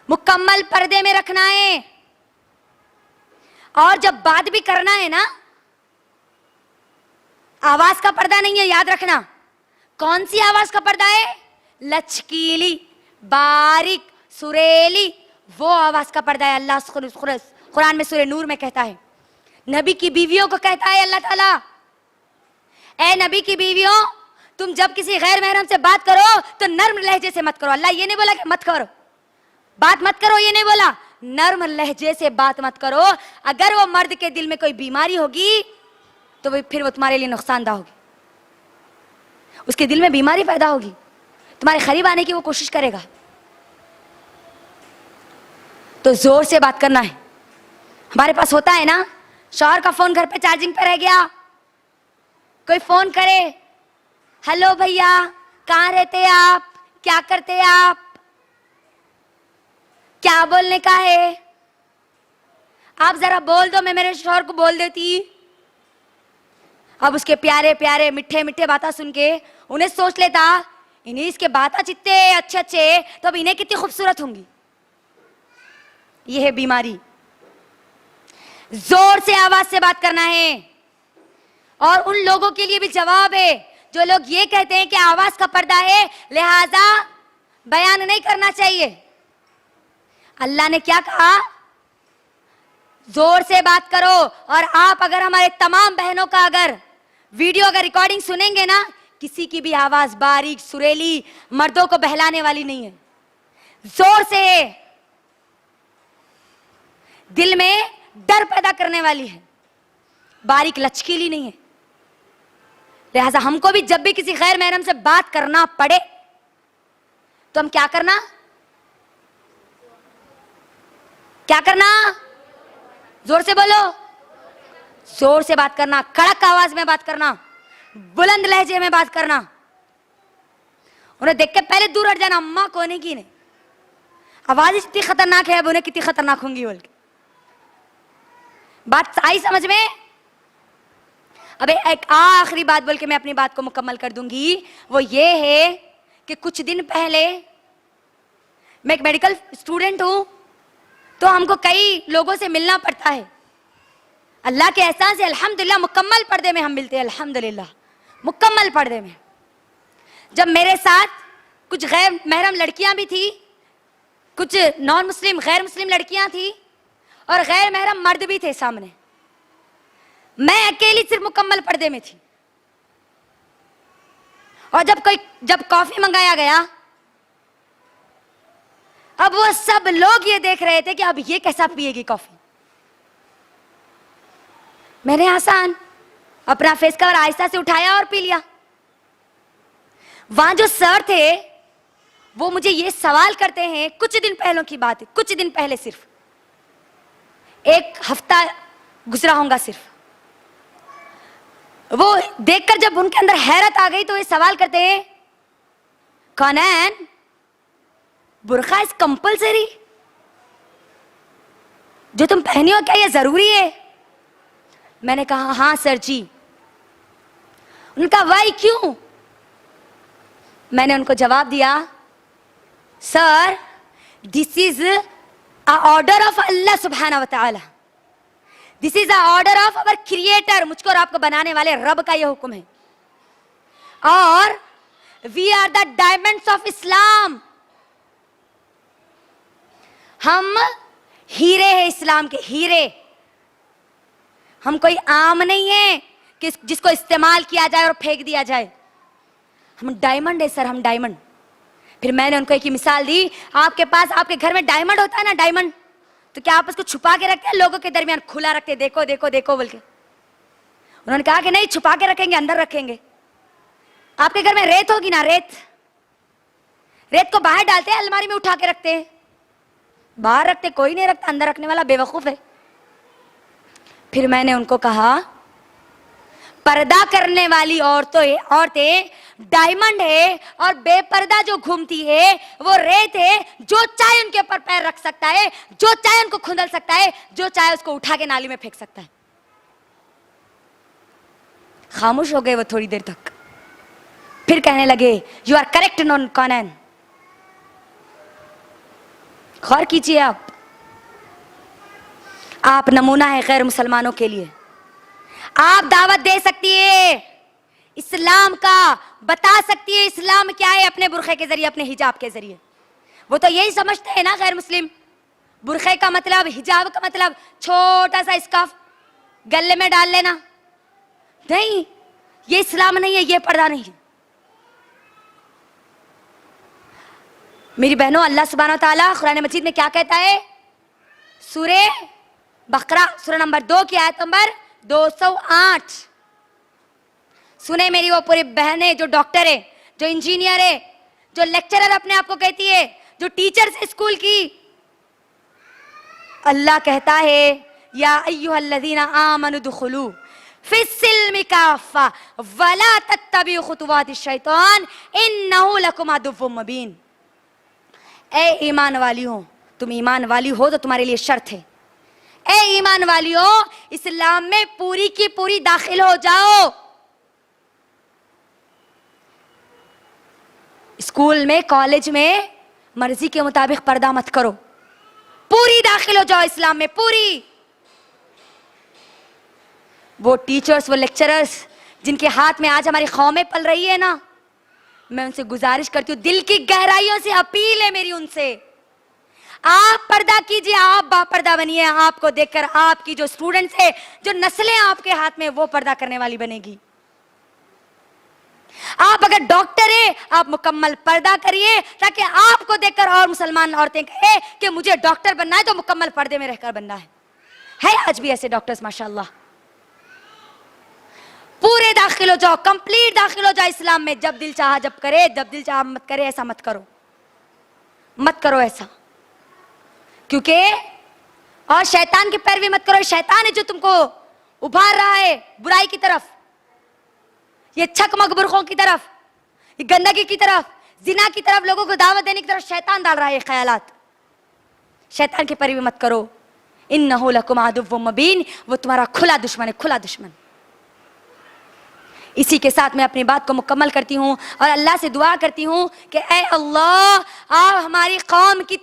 S1: मुकम्मल पर्दे में रखना है। और जब बात भी करना है ना, आवाज का पर्दा नहीं है, याद रखना। कौन सी आवाज का पर्दा है? लचकीली, बारीक, सुरेली, वो आवाज का पर्दा है। अल्लाह कुरान में सूरह नूर में कहता है, नबी की बीवियों को कहता है अल्लाह ताला, ए नबी की बीवियों, तुम जब किसी गैर महरम से बात करो तो नर्म लहजे से मत करो। अल्लाह ये नहीं बोला कि मत करो, बात मत करो, ये नहीं बोला, नर्म लहजे से बात मत करो। अगर वो मर्द के दिल में कोई बीमारी होगी तो फिर वो तुम्हारे लिए नुकसानदा होगी, उसके दिल में बीमारी पैदा होगी, तुम्हारे करीब आने की वो कोशिश करेगा। तो जोर से बात करना है। हमारे पास होता है ना, शौहर का फोन घर पे चार्जिंग पे रह गया, कोई फोन करे, हेलो भैया कहाँ रहते हैं आप, क्या करते आप? क्या बोलने का है? आप जरा बोल दो, मैं मेरे शौहर को बोल देती। अब उसके प्यारे प्यारे मीठे मीठे बातें सुन के उन्हें सोच लेता, इन्हें इसके बातें जितने अच्छे अच्छे, तो अब इन्हें कितनी खूबसूरत होंगी। यह है बीमारी। जोर से आवाज से बात करना है। और उन लोगों के लिए भी जवाब है जो लोग ये कहते हैं कि आवाज का पर्दा है, लिहाजा बयान नहीं करना चाहिए। अल्लाह ने क्या कहा? जोर से बात करो। और आप अगर हमारे तमाम बहनों का अगर वीडियो अगर रिकॉर्डिंग सुनेंगे ना, किसी की भी आवाज बारीक सुरीली मर्दों को बहलाने वाली नहीं है, जोर से दिल में डर पैदा करने वाली है, बारीक लचकीली नहीं है। लिहाजा हमको भी जब भी किसी गैर महरम से बात करना पड़े तो हम क्या करना? क्या करना? जोर से बोलो। जोर से बात करना, कड़क आवाज में बात करना, बुलंद लहजे में बात करना। उन्हें देख के पहले दूर हट जाना, अम्मा कोने की नहीं, आवाज इतनी खतरनाक है, अब उन्हें कितनी खतरनाक होंगी बोल के। बात आई समझ में? अब एक आखिरी बात बोल के मैं अपनी बात को मुकम्मल कर दूंगी। वो ये है कि कुछ दिन पहले, मैं एक मेडिकल स्टूडेंट हूं, तो हमको कई लोगों से मिलना पड़ता है। अल्लाह के एहसान से अल्हम्दुलिल्लाह मुकम्मल पर्दे में हम मिलते हैं, अल्हम्दुलिल्लाह मुकम्मल पर्दे में। जब मेरे साथ कुछ गैर महरम लड़कियां भी थी, कुछ नॉन मुस्लिम गैर मुस्लिम लड़कियां थी, और गैर महरम मर्द भी थे सामने, मैं अकेली सिर्फ मुकम्मल पर्दे में थी। और जब कॉफी मंगाया गया, अब वो सब लोग ये देख रहे थे कि अब ये कैसा पिएगी कॉफी। मैंने आसान अपना फेस कवर आहिस्ता से उठाया और पी लिया। वहां जो सर थे वो मुझे ये सवाल करते हैं, कुछ दिन पहले की बात है, कुछ दिन पहले, सिर्फ एक हफ्ता गुजरा होगा सिर्फ, वो देखकर जब उनके अंदर हैरत आ गई तो ये सवाल करते हैं, कौनैन बुर्खा इज कंपल्सरी? जो तुम पहनी हो क्या ये जरूरी है? मैंने कहा हाँ सर जी। उनका वाई क्यों? मैंने उनको जवाब दिया, sir this is a order of Allah सुब्हाना व तआला, this is a order of our creator, मुझको और आपको बनाने वाले रब का यह हुक्म है। और we are the diamonds of Islam, हम हीरे हैं इस्लाम के, हीरे। हम कोई आम नहीं है कि जिसको इस्तेमाल किया जाए और फेंक दिया जाए। हम डायमंड है सर, हम डायमंड। फिर मैंने उनको एक मिसाल दी, आपके पास आपके घर में डायमंड होता है ना, डायमंड, तो क्या आप उसको छुपा के रखते हैं, लोगों के दरमियान खुला रखते हैं, देखो देखो देखो बोल के? उन्होंने कहा कि नहीं, छुपा के रखेंगे, अंदर रखेंगे। आपके घर में रेत होगी ना, रेत को बाहर डालते हैं, अलमारी में उठा के रखते हैं, बाहर रखते कोई नहीं रखता, अंदर रखने वाला बेवकूफ है। फिर मैंने उनको कहा, पर्दा करने वाली औरतें डायमंड है, और बेपर्दा जो घूमती है वो रेत है। जो चाहे उनके ऊपर पैर रख सकता है, जो चाहे उनको खुंदल सकता है, जो चाहे उसको उठा के नाली में फेंक सकता है। खामोश हो गए वो थोड़ी देर तक, फिर कहने लगे, यू आर करेक्ट नॉन कौनैन। गौर कीजिए, आप नमूना है गैर मुसलमानों के लिए। आप दावत दे सकती है इस्लाम का, बता सकती है इस्लाम क्या है अपने बुरखे के जरिए, अपने हिजाब के जरिए। वो तो यही समझते हैं ना गैर मुस्लिम, बुरखे का मतलब, हिजाब का मतलब छोटा सा स्कार्फ गले में डाल लेना। नहीं, ये इस्लाम नहीं है, ये पर्दा नहीं है। मेरी बहनों, अल्लाह सुब्हानहू व तआला कुरान मजीद में क्या कहता है? सूरे बकरा सूरा नंबर 2 की आयत नंबर 208। सुने मेरी वो पूरी बहनें जो डॉक्टर है, जो इंजीनियर है, जो लेक्चरर अपने आप को कहती है, जो टीचर्स है स्कूल की। अल्लाह कहता है, या अय्युहल्लज़ीना आमनु दुखुलू फिस्सिल्मि काफ़ा वला तत्तबिउ खुतुवातिश शैतान इन्नहु लकुम अदुव्वुम मुबीन। ए ईमान वालियों, तुम ईमान वाली हो तो तुम्हारे लिए शर्त है। ए ईमान वालियों, इस्लाम में पूरी की पूरी दाखिल हो जाओ। स्कूल में, कॉलेज में मर्जी के मुताबिक पर्दा मत करो, पूरी दाखिल हो जाओ इस्लाम में, पूरी। वो टीचर्स, वो लेक्चरर्स जिनके हाथ में आज हमारी कौमें पल रही है ना, मैं उनसे गुजारिश करती हूँ, दिल की गहराइयों से अपील है मेरी उनसे, आप पर्दा कीजिए, आप बापर्दा बनिए। आपको देखकर आपकी जो स्टूडेंट्स है, जो नस्लें आपके हाथ में, वो पर्दा करने वाली बनेगी। आप अगर डॉक्टर है, आप मुकम्मल पर्दा करिए ताकि आपको देखकर और मुसलमान औरतें कहे कि मुझे डॉक्टर बनना है तो मुकम्मल पर्दे में रहकर बनना है आज भी ऐसे डॉक्टर्स माशाल्लाह। पूरे दाखिल हो जाओ, कंप्लीट दाखिल हो जाओ इस्लाम में। जब दिल चाहा जब करे, जब दिल चाहा मत करे, ऐसा मत करो, मत करो ऐसा। क्योंकि और शैतान की पैरवी मत करो। शैतान है जो तुमको उभार रहा है बुराई की तरफ, ये छक मकबुरखों की तरफ, ये गंदगी की तरफ, जिना की तरफ, लोगों को दावत देने की तरफ शैतान डाल रहा है ये ख्यालात। शैतान की पैरवी मत करो। इन्नहु लकुम अदुव्वुम मुबीन, वो तुम्हारा खुला दुश्मन है, खुला दुश्मन। इसी के साथ मैं अपनी बात को मुकम्मल करती हूँ और अल्लाह से दुआ करती हूँ कि ऐ अल्लाह, आप हमारी कौम की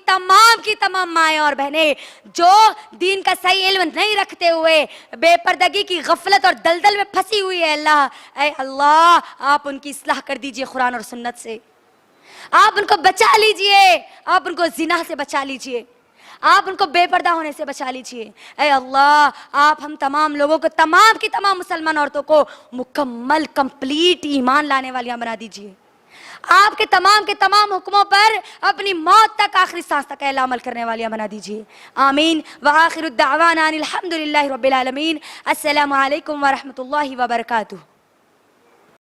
S1: तमाम माएँ और बहनें जो दीन का सही इल्म नहीं रखते हुए बेपर्दगी की गफलत और दलदल में फंसी हुई है, अल्लाह, ऐ अल्लाह, आप उनकी इस्लाह कर दीजिए कुरान और सुन्नत से। आप उनको बचा लीजिए, आप उनको जिना से बचा लीजिए, आप उनको बेपर्दा होने से बचा लीजिए। ऐ अल्लाह, आप हम तमाम लोगों को, तमाम की तमाम मुसलमान औरतों को मुकम्मल कंप्लीट ईमान लाने वालियां बना दीजिए। आपके तमाम के तमाम हुक्मों पर अपनी मौत तक, आखिरी सांस तक अहल अमल करने वालियां बना दीजिए। आमीन। व आखिरु दावाना अनिल हम्दुलिल्लाहि रब्बिल आलमीन। अस्सलामु अलैकुम व रहमतुल्लाहि व बरकातुहू।